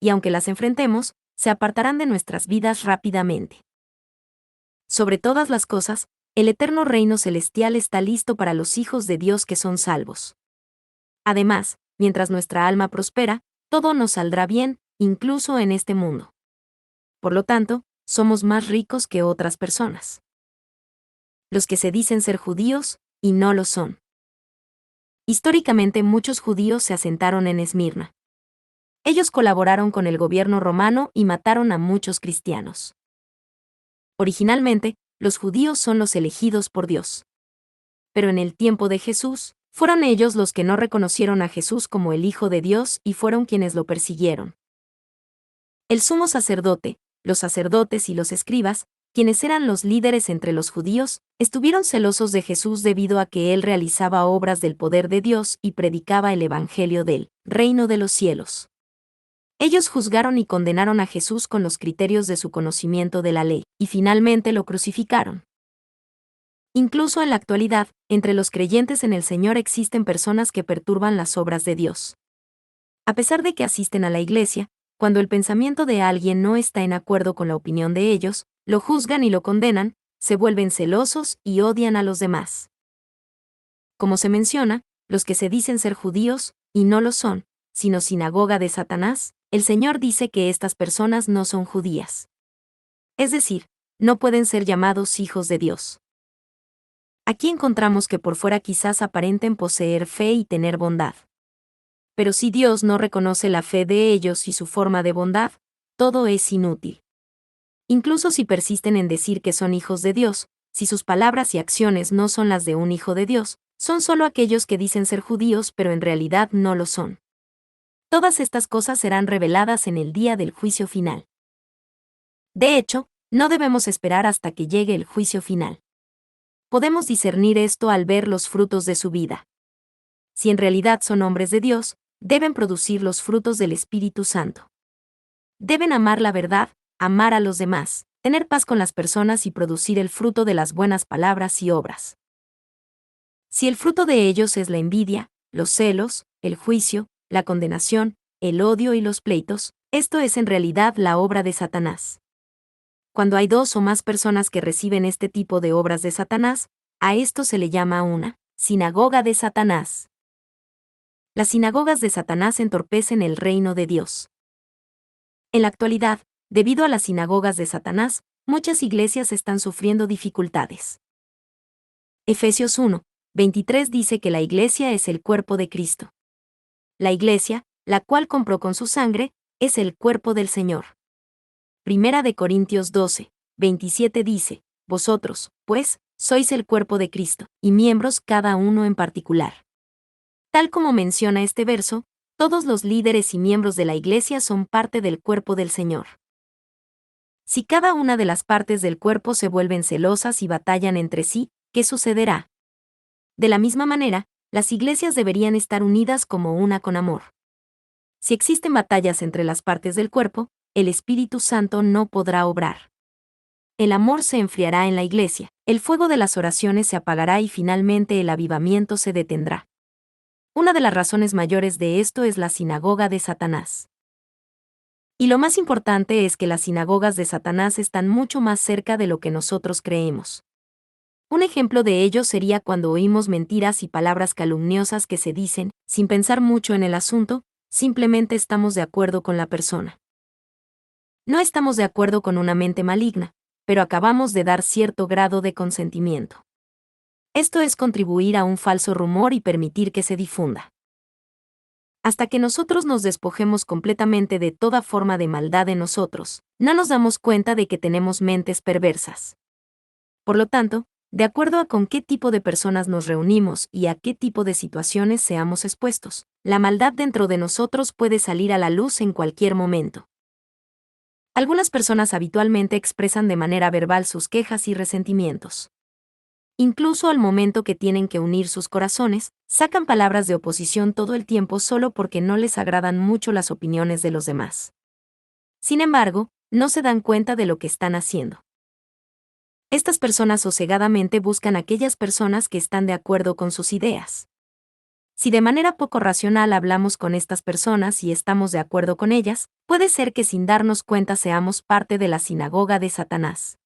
Y aunque las enfrentemos, se apartarán de nuestras vidas rápidamente. Sobre todas las cosas, el eterno reino celestial está listo para los hijos de Dios que son salvos. Además, mientras nuestra alma prospera, todo nos saldrá bien, incluso en este mundo. Por lo tanto, somos más ricos que otras personas. Los que se dicen ser judíos, y no lo son. Históricamente muchos judíos se asentaron en Esmirna. Ellos colaboraron con el gobierno romano y mataron a muchos cristianos. Originalmente, los judíos son los elegidos por Dios. Pero en el tiempo de Jesús, fueron ellos los que no reconocieron a Jesús como el Hijo de Dios y fueron quienes lo persiguieron. El sumo sacerdote, los sacerdotes y los escribas, quienes eran los líderes entre los judíos, estuvieron celosos de Jesús debido a que él realizaba obras del poder de Dios y predicaba el Evangelio del reino de los cielos. Ellos juzgaron y condenaron a Jesús con los criterios de su conocimiento de la ley, y finalmente lo crucificaron. Incluso en la actualidad, entre los creyentes en el Señor existen personas que perturban las obras de Dios. A pesar de que asisten a la iglesia, cuando el pensamiento de alguien no está en acuerdo con la opinión de ellos, lo juzgan y lo condenan, se vuelven celosos y odian a los demás. Como se menciona, los que se dicen ser judíos, y no lo son, sino sinagoga de Satanás, el Señor dice que estas personas no son judías. Es decir, no pueden ser llamados hijos de Dios. Aquí encontramos que por fuera quizás aparenten poseer fe y tener bondad. Pero si Dios no reconoce la fe de ellos y su forma de bondad, todo es inútil. Incluso si persisten en decir que son hijos de Dios, si sus palabras y acciones no son las de un hijo de Dios, son solo aquellos que dicen ser judíos pero en realidad no lo son. Todas estas cosas serán reveladas en el día del juicio final. De hecho, no debemos esperar hasta que llegue el juicio final. Podemos discernir esto al ver los frutos de su vida. Si en realidad son hombres de Dios, deben producir los frutos del Espíritu Santo. Deben amar la verdad, amar a los demás, tener paz con las personas y producir el fruto de las buenas palabras y obras. Si el fruto de ellos es la envidia, los celos, el juicio, la condenación, el odio y los pleitos, esto es en realidad la obra de Satanás. Cuando hay dos o más personas que reciben este tipo de obras de Satanás, a esto se le llama una sinagoga de Satanás. Las sinagogas de Satanás entorpecen el reino de Dios. En la actualidad, debido a las sinagogas de Satanás, muchas iglesias están sufriendo dificultades. Efesios 1, 23 dice que la iglesia es el cuerpo de Cristo. La iglesia, la cual compró con su sangre, es el cuerpo del Señor. Primera de Corintios 12, 27 dice, vosotros, pues, sois el cuerpo de Cristo, y miembros cada uno en particular. Tal como menciona este verso, todos los líderes y miembros de la iglesia son parte del cuerpo del Señor. Si cada una de las partes del cuerpo se vuelven celosas y batallan entre sí, ¿qué sucederá? De la misma manera, las iglesias deberían estar unidas como una con amor. Si existen batallas entre las partes del cuerpo, el Espíritu Santo no podrá obrar. El amor se enfriará en la iglesia, el fuego de las oraciones se apagará y finalmente el avivamiento se detendrá. Una de las razones mayores de esto es la sinagoga de Satanás. Y lo más importante es que las sinagogas de Satanás están mucho más cerca de lo que nosotros creemos. Un ejemplo de ello sería cuando oímos mentiras y palabras calumniosas que se dicen, sin pensar mucho en el asunto, simplemente estamos de acuerdo con la persona. No estamos de acuerdo con una mente maligna, pero acabamos de dar cierto grado de consentimiento. Esto es contribuir a un falso rumor y permitir que se difunda. Hasta que nosotros nos despojemos completamente de toda forma de maldad en nosotros, no nos damos cuenta de que tenemos mentes perversas. Por lo tanto, de acuerdo a con qué tipo de personas nos reunimos y a qué tipo de situaciones seamos expuestos, la maldad dentro de nosotros puede salir a la luz en cualquier momento. Algunas personas habitualmente expresan de manera verbal sus quejas y resentimientos. Incluso al momento que tienen que unir sus corazones, sacan palabras de oposición todo el tiempo solo porque no les agradan mucho las opiniones de los demás. Sin embargo, no se dan cuenta de lo que están haciendo. Estas personas sosegadamente buscan aquellas personas que están de acuerdo con sus ideas. Si de manera poco racional hablamos con estas personas y estamos de acuerdo con ellas, puede ser que sin darnos cuenta seamos parte de la sinagoga de Satanás.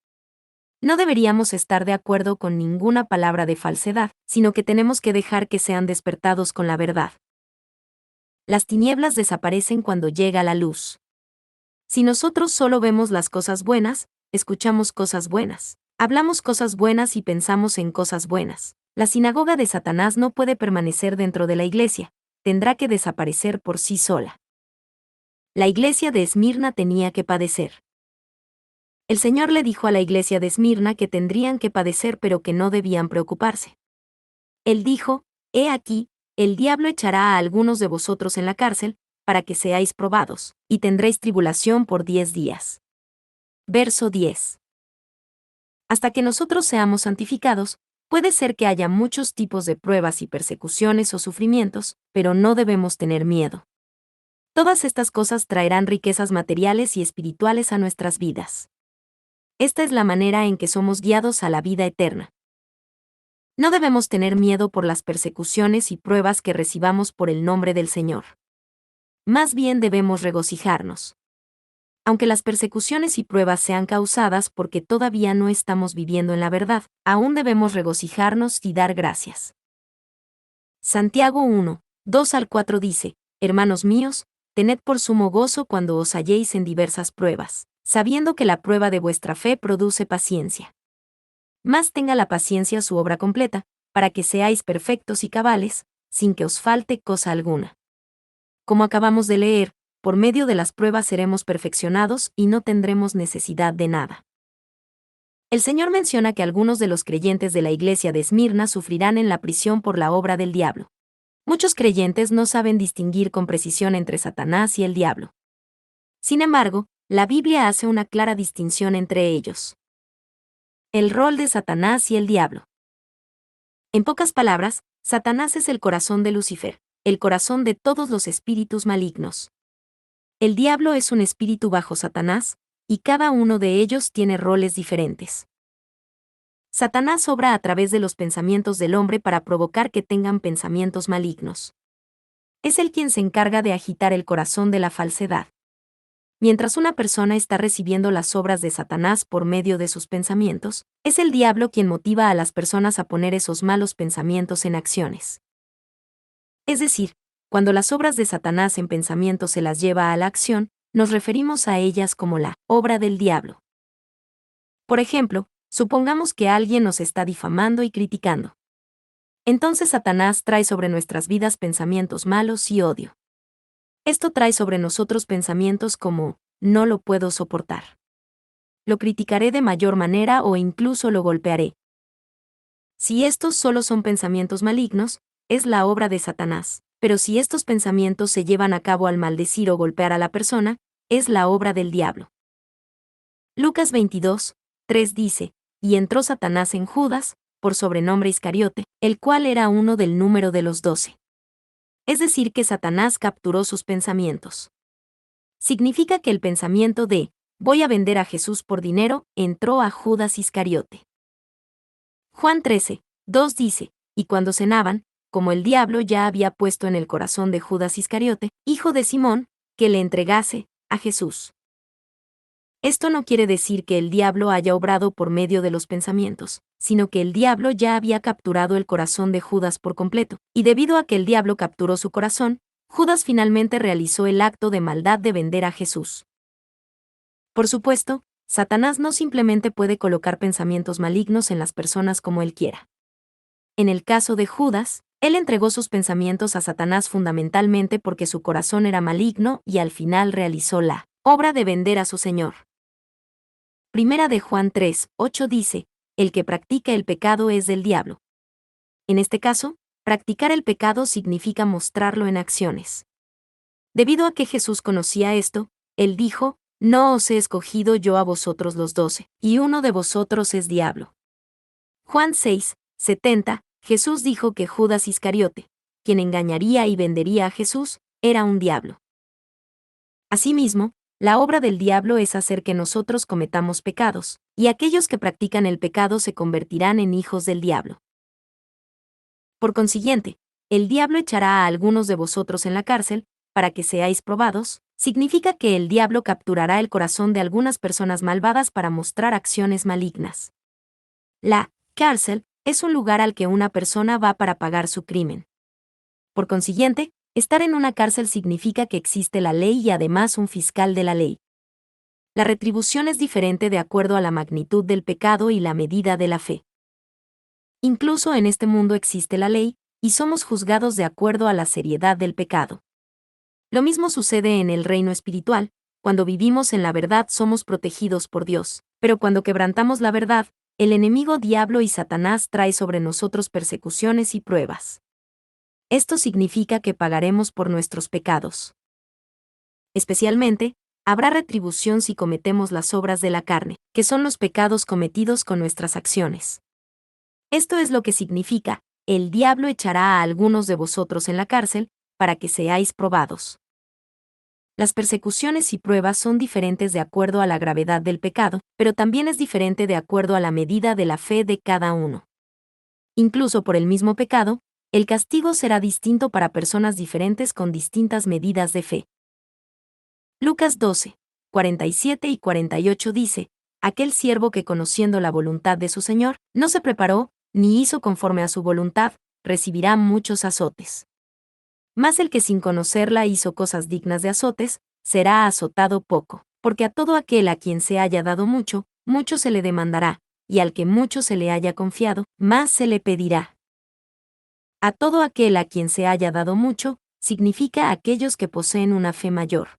No deberíamos estar de acuerdo con ninguna palabra de falsedad, sino que tenemos que dejar que sean despertados con la verdad. Las tinieblas desaparecen cuando llega la luz. Si nosotros solo vemos las cosas buenas, escuchamos cosas buenas, hablamos cosas buenas y pensamos en cosas buenas, la sinagoga de Satanás no puede permanecer dentro de la iglesia, tendrá que desaparecer por sí sola. La iglesia de Esmirna tenía que padecer. El Señor le dijo a la iglesia de Esmirna que tendrían que padecer pero que no debían preocuparse. Él dijo, «He aquí, el diablo echará a algunos de vosotros en la cárcel, para que seáis probados, y tendréis tribulación por 10 días». Verso 10. Hasta que nosotros seamos santificados, puede ser que haya muchos tipos de pruebas y persecuciones o sufrimientos, pero no debemos tener miedo. Todas estas cosas traerán riquezas materiales y espirituales a nuestras vidas. Esta es la manera en que somos guiados a la vida eterna. No debemos tener miedo por las persecuciones y pruebas que recibamos por el nombre del Señor. Más bien debemos regocijarnos. Aunque las persecuciones y pruebas sean causadas porque todavía no estamos viviendo en la verdad, aún debemos regocijarnos y dar gracias. Santiago 1, 2 al 4 dice, «Hermanos míos, tened por sumo gozo cuando os halléis en diversas pruebas, sabiendo que la prueba de vuestra fe produce paciencia. Mas tenga la paciencia su obra completa, para que seáis perfectos y cabales, sin que os falte cosa alguna». Como acabamos de leer, por medio de las pruebas seremos perfeccionados y no tendremos necesidad de nada. El Señor menciona que algunos de los creyentes de la iglesia de Esmirna sufrirán en la prisión por la obra del diablo. Muchos creyentes no saben distinguir con precisión entre Satanás y el diablo. Sin embargo, la Biblia hace una clara distinción entre ellos. El rol de Satanás y el diablo. En pocas palabras, Satanás es el corazón de Lucifer, el corazón de todos los espíritus malignos. El diablo es un espíritu bajo Satanás, y cada uno de ellos tiene roles diferentes. Satanás obra a través de los pensamientos del hombre para provocar que tengan pensamientos malignos. Es él quien se encarga de agitar el corazón de la falsedad. Mientras una persona está recibiendo las obras de Satanás por medio de sus pensamientos, es el diablo quien motiva a las personas a poner esos malos pensamientos en acciones. Es decir, cuando las obras de Satanás en pensamiento se las lleva a la acción, nos referimos a ellas como la obra del diablo. Por ejemplo, supongamos que alguien nos está difamando y criticando. Entonces Satanás trae sobre nuestras vidas pensamientos malos y odio. Esto trae sobre nosotros pensamientos como, no lo puedo soportar. Lo criticaré de mayor manera o incluso lo golpearé. Si estos solo son pensamientos malignos, es la obra de Satanás, pero si estos pensamientos se llevan a cabo al maldecir o golpear a la persona, es la obra del diablo. Lucas 22, 3 dice, «Y entró Satanás en Judas, por sobrenombre Iscariote, el cual era uno del número de los 12». Es decir, que Satanás capturó sus pensamientos. Significa que el pensamiento de, «voy a vender a Jesús por dinero», entró a Judas Iscariote. Juan 13, 2 dice, «Y cuando cenaban, como el diablo ya había puesto en el corazón de Judas Iscariote, hijo de Simón, que le entregase a Jesús». Esto no quiere decir que el diablo haya obrado por medio de los pensamientos, sino que el diablo ya había capturado el corazón de Judas por completo, y debido a que el diablo capturó su corazón, Judas finalmente realizó el acto de maldad de vender a Jesús. Por supuesto, Satanás no simplemente puede colocar pensamientos malignos en las personas como él quiera. En el caso de Judas, Él entregó sus pensamientos a Satanás fundamentalmente porque su corazón era maligno y al final realizó la obra de vender a su Señor. Primera de Juan 3, 8 dice, el que practica el pecado es del diablo. En este caso, practicar el pecado significa mostrarlo en acciones. Debido a que Jesús conocía esto, él dijo, no os he escogido yo a vosotros los 12, y uno de vosotros es diablo. Juan 6, 70, Jesús dijo que Judas Iscariote, quien engañaría y vendería a Jesús, era un diablo. Asimismo, la obra del diablo es hacer que nosotros cometamos pecados, y aquellos que practican el pecado se convertirán en hijos del diablo. Por consiguiente, el diablo echará a algunos de vosotros en la cárcel, para que seáis probados, significa que el diablo capturará el corazón de algunas personas malvadas para mostrar acciones malignas. La cárcel es un lugar al que una persona va para pagar su crimen. Por consiguiente, estar en una cárcel significa que existe la ley y además un fiscal de la ley. La retribución es diferente de acuerdo a la magnitud del pecado y la medida de la fe. Incluso en este mundo existe la ley, y somos juzgados de acuerdo a la seriedad del pecado. Lo mismo sucede en el reino espiritual, cuando vivimos en la verdad somos protegidos por Dios, pero cuando quebrantamos la verdad, el enemigo diablo y Satanás trae sobre nosotros persecuciones y pruebas. Esto significa que pagaremos por nuestros pecados. Especialmente, habrá retribución si cometemos las obras de la carne, que son los pecados cometidos con nuestras acciones. Esto es lo que significa, el diablo echará a algunos de vosotros en la cárcel, para que seáis probados. Las persecuciones y pruebas son diferentes de acuerdo a la gravedad del pecado, pero también es diferente de acuerdo a la medida de la fe de cada uno. Incluso por el mismo pecado, el castigo será distinto para personas diferentes con distintas medidas de fe. Lucas 12, 47 y 48 dice, aquel siervo que conociendo la voluntad de su Señor, no se preparó, ni hizo conforme a su voluntad, recibirá muchos azotes. Mas el que sin conocerla hizo cosas dignas de azotes, será azotado poco, porque a todo aquel a quien se haya dado mucho, mucho se le demandará, y al que mucho se le haya confiado, más se le pedirá. A todo aquel a quien se haya dado mucho, significa aquellos que poseen una fe mayor.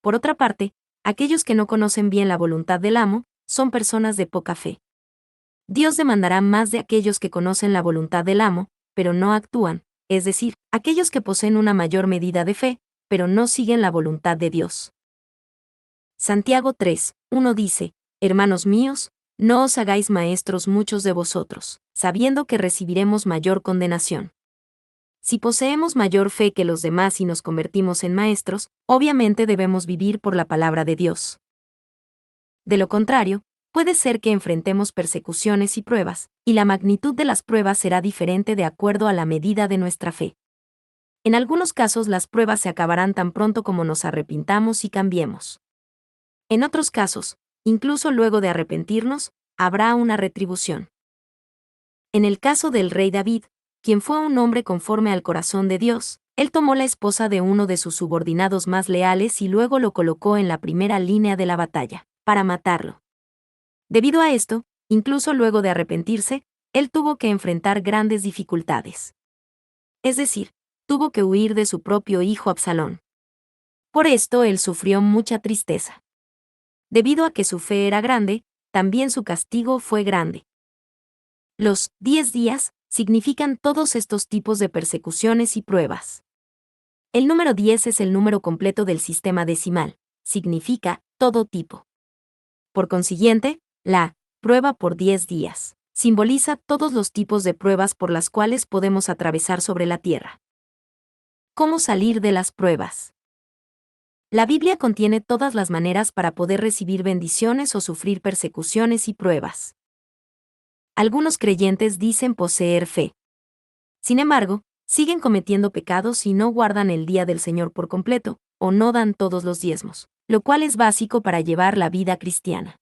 Por otra parte, aquellos que no conocen bien la voluntad del amo, son personas de poca fe. Dios demandará más de aquellos que conocen la voluntad del amo, pero no actúan, es decir, aquellos que poseen una mayor medida de fe, pero no siguen la voluntad de Dios. Santiago 3, 1 dice, hermanos míos, no os hagáis maestros muchos de vosotros, sabiendo que recibiremos mayor condenación. Si poseemos mayor fe que los demás y nos convertimos en maestros, obviamente debemos vivir por la palabra de Dios. De lo contrario, puede ser que enfrentemos persecuciones y pruebas, y la magnitud de las pruebas será diferente de acuerdo a la medida de nuestra fe. En algunos casos las pruebas se acabarán tan pronto como nos arrepintamos y cambiemos. En otros casos, incluso luego de arrepentirnos, habrá una retribución. En el caso del rey David, quien fue un hombre conforme al corazón de Dios, él tomó la esposa de uno de sus subordinados más leales y luego lo colocó en la primera línea de la batalla, para matarlo. Debido a esto, incluso luego de arrepentirse, él tuvo que enfrentar grandes dificultades. Es decir, tuvo que huir de su propio hijo Absalón. Por esto él sufrió mucha tristeza. Debido a que su fe era grande, también su castigo fue grande. Los 10 días significan todos estos tipos de persecuciones y pruebas. El número 10 es el número completo del sistema decimal, significa todo tipo. Por consiguiente, la prueba por 10 días simboliza todos los tipos de pruebas por las cuales podemos atravesar sobre la tierra. ¿Cómo salir de las pruebas? La Biblia contiene todas las maneras para poder recibir bendiciones o sufrir persecuciones y pruebas. Algunos creyentes dicen poseer fe. Sin embargo, siguen cometiendo pecados y no guardan el día del Señor por completo, o no dan todos los diezmos, lo cual es básico para llevar la vida cristiana.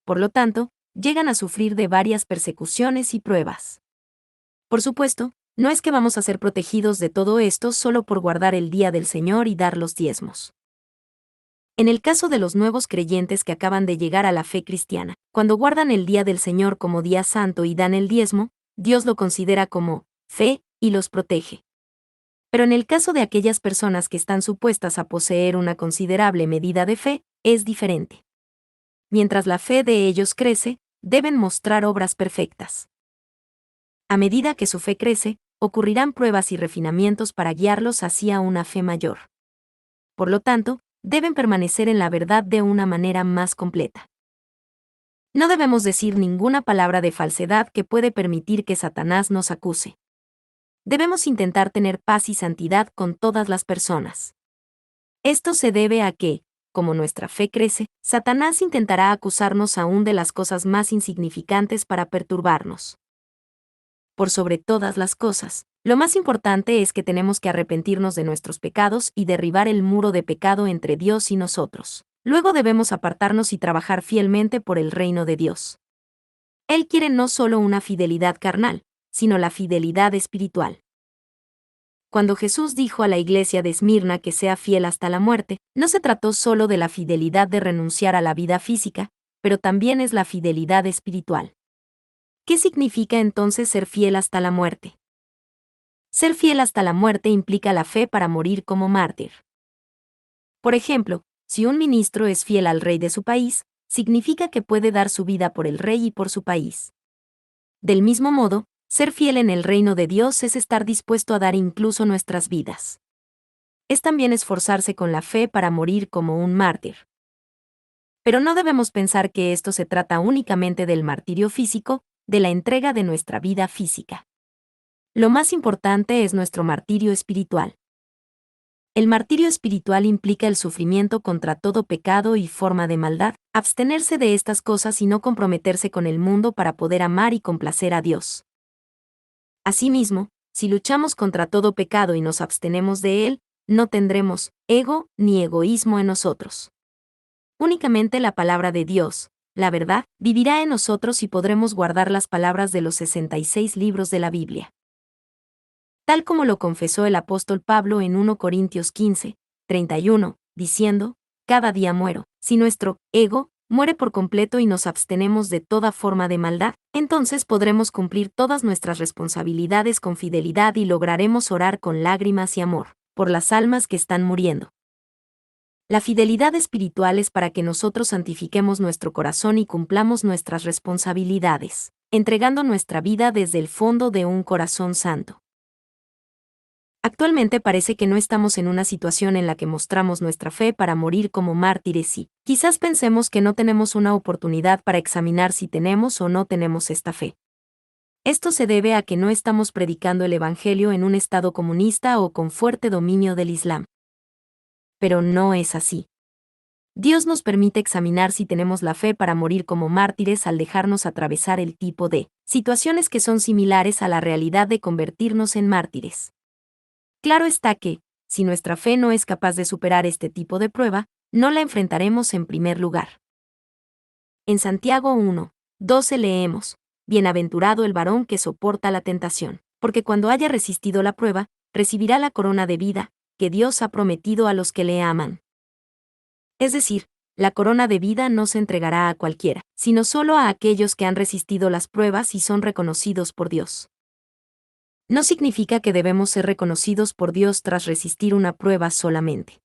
Por lo tanto, llegan a sufrir de varias persecuciones y pruebas. Por supuesto, no es que vamos a ser protegidos de todo esto solo por guardar el día del Señor y dar los diezmos. En el caso de los nuevos creyentes que acaban de llegar a la fe cristiana, cuando guardan el día del Señor como día santo y dan el diezmo, Dios lo considera como fe y los protege. Pero en el caso de aquellas personas que están supuestas a poseer una considerable medida de fe, es diferente. Mientras la fe de ellos crece, deben mostrar obras perfectas. A medida que su fe crece, ocurrirán pruebas y refinamientos para guiarlos hacia una fe mayor. Por lo tanto, deben permanecer en la verdad de una manera más completa. No debemos decir ninguna palabra de falsedad que puede permitir que Satanás nos acuse. Debemos intentar tener paz y santidad con todas las personas. Esto se debe a que, como nuestra fe crece, Satanás intentará acusarnos aún de las cosas más insignificantes para perturbarnos. Por sobre todas las cosas, lo más importante es que tenemos que arrepentirnos de nuestros pecados y derribar el muro de pecado entre Dios y nosotros. Luego debemos apartarnos y trabajar fielmente por el reino de Dios. Él quiere no solo una fidelidad carnal, sino la fidelidad espiritual. Cuando Jesús dijo a la iglesia de Esmirna que sea fiel hasta la muerte, no se trató solo de la fidelidad de renunciar a la vida física, pero también es la fidelidad espiritual. ¿Qué significa entonces ser fiel hasta la muerte? Ser fiel hasta la muerte implica la fe para morir como mártir. Por ejemplo, si un ministro es fiel al rey de su país, significa que puede dar su vida por el rey y por su país. Del mismo modo, ser fiel en el reino de Dios es estar dispuesto a dar incluso nuestras vidas. Es también esforzarse con la fe para morir como un mártir. Pero no debemos pensar que esto se trata únicamente del martirio físico, de la entrega de nuestra vida física. Lo más importante es nuestro martirio espiritual. El martirio espiritual implica el sufrimiento contra todo pecado y forma de maldad, abstenerse de estas cosas y no comprometerse con el mundo para poder amar y complacer a Dios. Asimismo, si luchamos contra todo pecado y nos abstenemos de él, no tendremos ego ni egoísmo en nosotros. Únicamente la palabra de Dios, la verdad, vivirá en nosotros y podremos guardar las palabras de los 66 libros de la Biblia. Tal como lo confesó el apóstol Pablo en 1 Corintios 15, 31, diciendo, cada día muero. Si nuestro ego muere por completo y nos abstenemos de toda forma de maldad, entonces podremos cumplir todas nuestras responsabilidades con fidelidad y lograremos orar con lágrimas y amor por las almas que están muriendo. La fidelidad espiritual es para que nosotros santifiquemos nuestro corazón y cumplamos nuestras responsabilidades, entregando nuestra vida desde el fondo de un corazón santo. Actualmente parece que no estamos en una situación en la que mostramos nuestra fe para morir como mártires y, quizás pensemos que no tenemos una oportunidad para examinar si tenemos o no tenemos esta fe. Esto se debe a que no estamos predicando el Evangelio en un estado comunista o con fuerte dominio del Islam. Pero no es así. Dios nos permite examinar si tenemos la fe para morir como mártires al dejarnos atravesar el tipo de situaciones que son similares a la realidad de convertirnos en mártires. Claro está que, si nuestra fe no es capaz de superar este tipo de prueba, no la enfrentaremos en primer lugar. En Santiago 1, 12 leemos, Bienaventurado el varón que soporta la tentación, porque cuando haya resistido la prueba, recibirá la corona de vida, que Dios ha prometido a los que le aman. Es decir, la corona de vida no se entregará a cualquiera, sino solo a aquellos que han resistido las pruebas y son reconocidos por Dios. No significa que debemos ser reconocidos por Dios tras resistir una prueba solamente.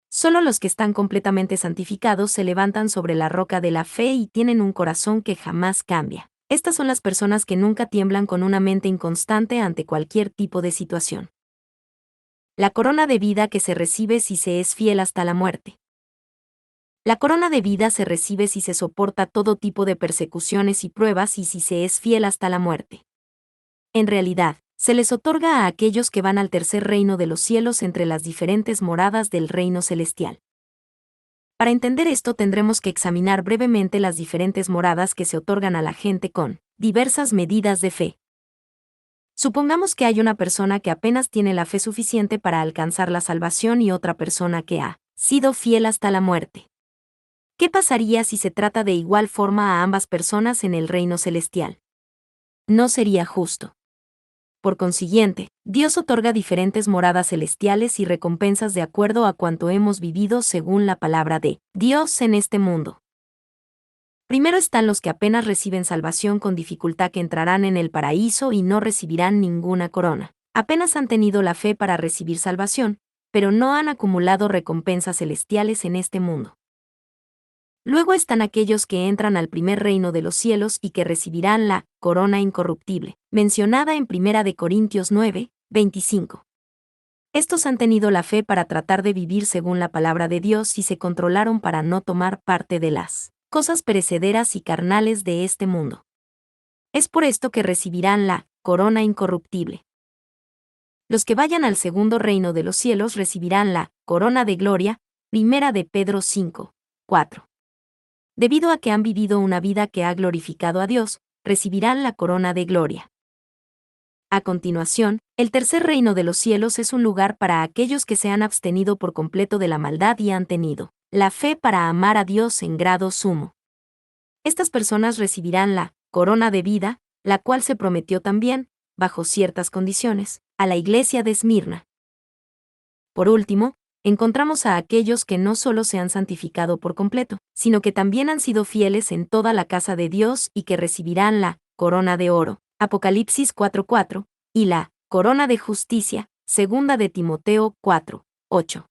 Solo los que están completamente santificados se levantan sobre la roca de la fe y tienen un corazón que jamás cambia. Estas son las personas que nunca tiemblan con una mente inconstante ante cualquier tipo de situación. La corona de vida que se recibe si se es fiel hasta la muerte. La corona de vida se recibe si se soporta todo tipo de persecuciones y pruebas y si se es fiel hasta la muerte. En realidad, se les otorga a aquellos que van al tercer reino de los cielos entre las diferentes moradas del reino celestial. Para entender esto tendremos que examinar brevemente las diferentes moradas que se otorgan a la gente con diversas medidas de fe. Supongamos que hay una persona que apenas tiene la fe suficiente para alcanzar la salvación y otra persona que ha sido fiel hasta la muerte. ¿Qué pasaría si se trata de igual forma a ambas personas en el reino celestial? No sería justo. Por consiguiente, Dios otorga diferentes moradas celestiales y recompensas de acuerdo a cuanto hemos vivido según la palabra de Dios en este mundo. Primero están los que apenas reciben salvación con dificultad, que entrarán en el paraíso y no recibirán ninguna corona. Apenas han tenido la fe para recibir salvación, pero no han acumulado recompensas celestiales en este mundo. Luego están aquellos que entran al primer reino de los cielos y que recibirán la corona incorruptible, mencionada en 1 Corintios 9, 25. Estos han tenido la fe para tratar de vivir según la palabra de Dios y se controlaron para no tomar parte de las cosas perecederas y carnales de este mundo. Es por esto que recibirán la corona incorruptible. Los que vayan al segundo reino de los cielos recibirán la corona de gloria, 1 Pedro 5, 4. Debido a que han vivido una vida que ha glorificado a Dios, recibirán la corona de gloria. A continuación, el tercer reino de los cielos es un lugar para aquellos que se han abstenido por completo de la maldad y han tenido la fe para amar a Dios en grado sumo. Estas personas recibirán la corona de vida, la cual se prometió también, bajo ciertas condiciones, a la iglesia de Esmirna. Por último, encontramos a aquellos que no solo se han santificado por completo, sino que también han sido fieles en toda la casa de Dios y que recibirán la corona de oro, Apocalipsis 4:4, y la corona de justicia, 2 de Timoteo 4:8.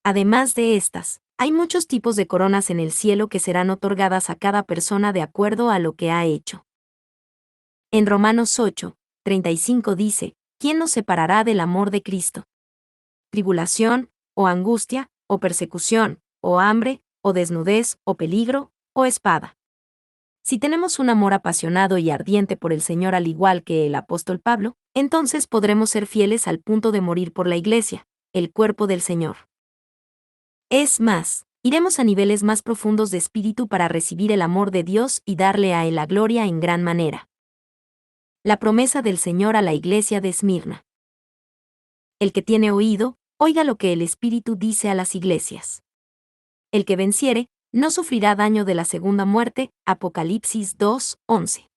Además de estas, hay muchos tipos de coronas en el cielo que serán otorgadas a cada persona de acuerdo a lo que ha hecho. En Romanos 8:35 dice: ¿Quién nos separará del amor de Cristo? Tribulación, o angustia, o persecución, o hambre, o desnudez, o peligro, o espada. Si tenemos un amor apasionado y ardiente por el Señor al igual que el apóstol Pablo, entonces podremos ser fieles al punto de morir por la iglesia, el cuerpo del Señor. Es más, iremos a niveles más profundos de espíritu para recibir el amor de Dios y darle a Él la gloria en gran manera. La promesa del Señor a la iglesia de Esmirna. El que tiene oído, oiga lo que el Espíritu dice a las iglesias. El que venciere, no sufrirá daño de la segunda muerte, Apocalipsis 2:11.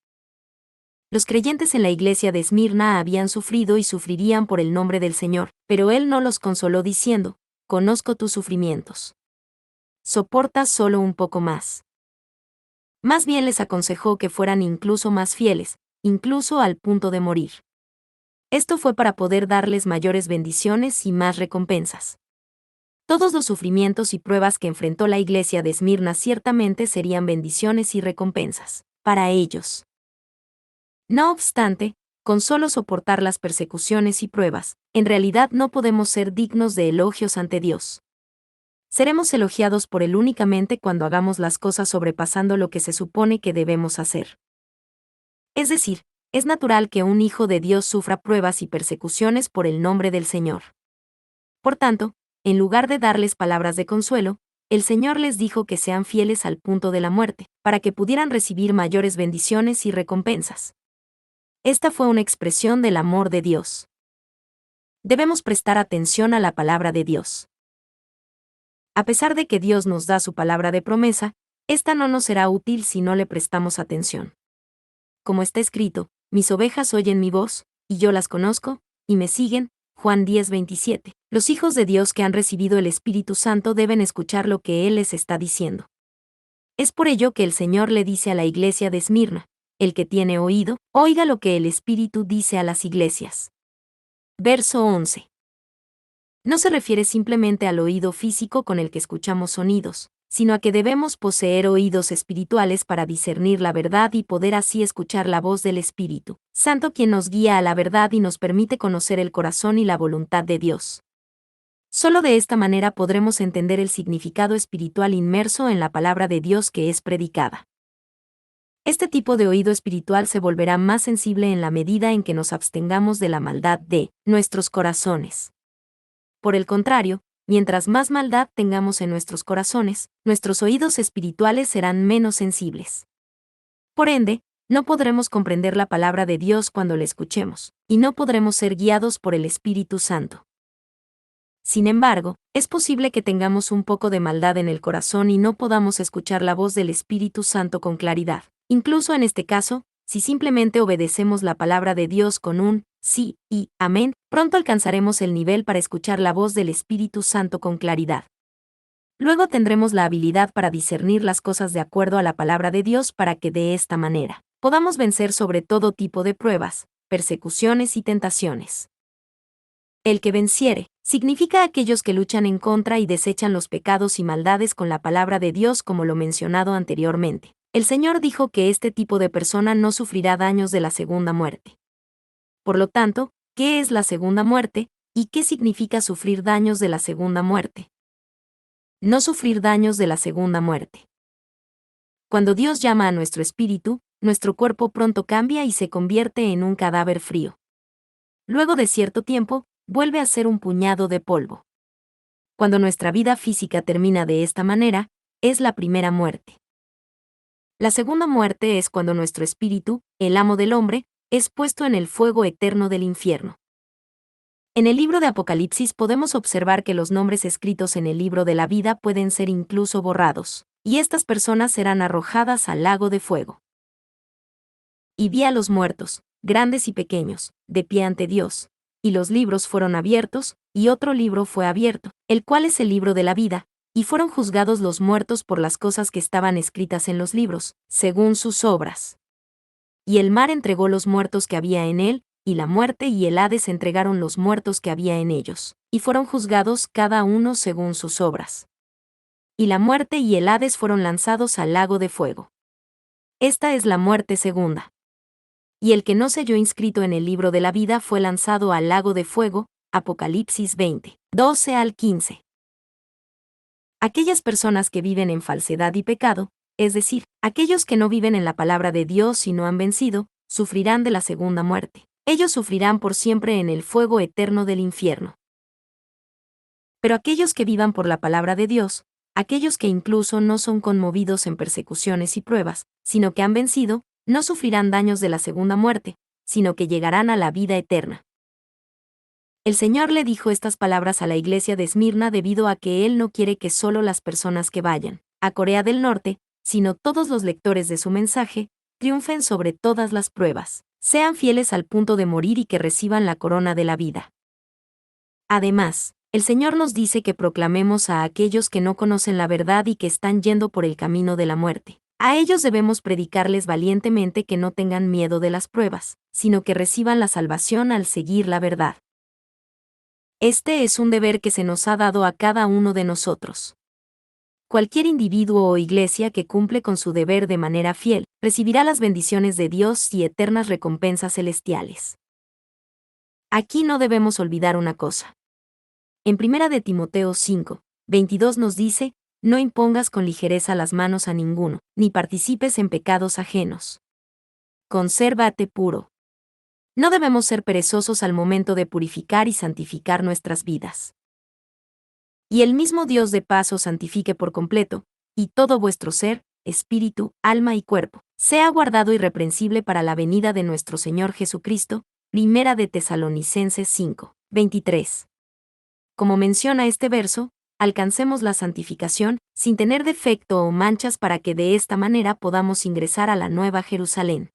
Los creyentes en la iglesia de Esmirna habían sufrido y sufrirían por el nombre del Señor, pero Él no los consoló diciendo: conozco tus sufrimientos. Soporta solo un poco más. Más bien les aconsejó que fueran incluso más fieles, incluso al punto de morir. Esto fue para poder darles mayores bendiciones y más recompensas. Todos los sufrimientos y pruebas que enfrentó la iglesia de Esmirna ciertamente serían bendiciones y recompensas para ellos. No obstante, con solo soportar las persecuciones y pruebas, en realidad no podemos ser dignos de elogios ante Dios. Seremos elogiados por Él únicamente cuando hagamos las cosas sobrepasando lo que se supone que debemos hacer. Es decir, es natural que un hijo de Dios sufra pruebas y persecuciones por el nombre del Señor. Por tanto, en lugar de darles palabras de consuelo, el Señor les dijo que sean fieles al punto de la muerte, para que pudieran recibir mayores bendiciones y recompensas. Esta fue una expresión del amor de Dios. Debemos prestar atención a la palabra de Dios. A pesar de que Dios nos da su palabra de promesa, esta no nos será útil si no le prestamos atención. Como está escrito: mis ovejas oyen mi voz, y yo las conozco, y me siguen, Juan 10:27. Los hijos de Dios que han recibido el Espíritu Santo deben escuchar lo que Él les está diciendo. Es por ello que el Señor le dice a la iglesia de Esmirna: el que tiene oído, oiga lo que el Espíritu dice a las iglesias. Verso 11. No se refiere simplemente al oído físico con el que escuchamos sonidos, sino a que debemos poseer oídos espirituales para discernir la verdad y poder así escuchar la voz del Espíritu Santo, quien nos guía a la verdad y nos permite conocer el corazón y la voluntad de Dios. Solo de esta manera podremos entender el significado espiritual inmerso en la palabra de Dios que es predicada. Este tipo de oído espiritual se volverá más sensible en la medida en que nos abstengamos de la maldad de nuestros corazones. Por el contrario, mientras más maldad tengamos en nuestros corazones, nuestros oídos espirituales serán menos sensibles. Por ende, no podremos comprender la palabra de Dios cuando la escuchemos, y no podremos ser guiados por el Espíritu Santo. Sin embargo, es posible que tengamos un poco de maldad en el corazón y no podamos escuchar la voz del Espíritu Santo con claridad. Incluso en este caso, si simplemente obedecemos la palabra de Dios con un sí y amén, pronto alcanzaremos el nivel para escuchar la voz del Espíritu Santo con claridad. Luego tendremos la habilidad para discernir las cosas de acuerdo a la palabra de Dios para que de esta manera podamos vencer sobre todo tipo de pruebas, persecuciones y tentaciones. El que venciere, significa aquellos que luchan en contra y desechan los pecados y maldades con la palabra de Dios como lo mencionado anteriormente. El Señor dijo que este tipo de persona no sufrirá daños de la segunda muerte. Por lo tanto, ¿qué es la segunda muerte y qué significa sufrir daños de la segunda muerte? No sufrir daños de la segunda muerte. Cuando Dios llama a nuestro espíritu, nuestro cuerpo pronto cambia y se convierte en un cadáver frío. Luego de cierto tiempo, vuelve a ser un puñado de polvo. Cuando nuestra vida física termina de esta manera, es la primera muerte. La segunda muerte es cuando nuestro espíritu, el amo del hombre, es puesto en el fuego eterno del infierno. En el libro de Apocalipsis podemos observar que los nombres escritos en el libro de la vida pueden ser incluso borrados, y estas personas serán arrojadas al lago de fuego. Y vi a los muertos, grandes y pequeños, de pie ante Dios, y los libros fueron abiertos, y otro libro fue abierto, el cual es el libro de la vida, y fueron juzgados los muertos por las cosas que estaban escritas en los libros, según sus obras. Y el mar entregó los muertos que había en él, y la muerte y el Hades entregaron los muertos que había en ellos, y fueron juzgados cada uno según sus obras. Y la muerte y el Hades fueron lanzados al lago de fuego. Esta es la muerte segunda. Y el que no se halló inscrito en el libro de la vida fue lanzado al lago de fuego, Apocalipsis 20, 12 al 15. Aquellas personas que viven en falsedad y pecado, es decir, aquellos que no viven en la palabra de Dios y no han vencido, sufrirán de la segunda muerte. Ellos sufrirán por siempre en el fuego eterno del infierno. Pero aquellos que vivan por la palabra de Dios, aquellos que incluso no son conmovidos en persecuciones y pruebas, sino que han vencido, no sufrirán daños de la segunda muerte, sino que llegarán a la vida eterna. El Señor le dijo estas palabras a la iglesia de Esmirna debido a que Él no quiere que solo las personas que vayan a Corea del Norte, sino todos los lectores de su mensaje, triunfen sobre todas las pruebas, sean fieles al punto de morir y que reciban la corona de la vida. Además, el Señor nos dice que proclamemos a aquellos que no conocen la verdad y que están yendo por el camino de la muerte. A ellos debemos predicarles valientemente que no tengan miedo de las pruebas, sino que reciban la salvación al seguir la verdad. Este es un deber que se nos ha dado a cada uno de nosotros. Cualquier individuo o iglesia que cumple con su deber de manera fiel, recibirá las bendiciones de Dios y eternas recompensas celestiales. Aquí no debemos olvidar una cosa. En 1 de Timoteo 5, 22 nos dice, no impongas con ligereza las manos a ninguno, ni participes en pecados ajenos. Consérvate puro. No debemos ser perezosos al momento de purificar y santificar nuestras vidas. Y el mismo Dios de paz os santifique por completo, y todo vuestro ser, espíritu, alma y cuerpo, sea guardado irreprensible para la venida de nuestro Señor Jesucristo. 1 de Tesalonicenses 5, 23. Como menciona este verso, alcancemos la santificación, sin tener defecto o manchas para que de esta manera podamos ingresar a la Nueva Jerusalén.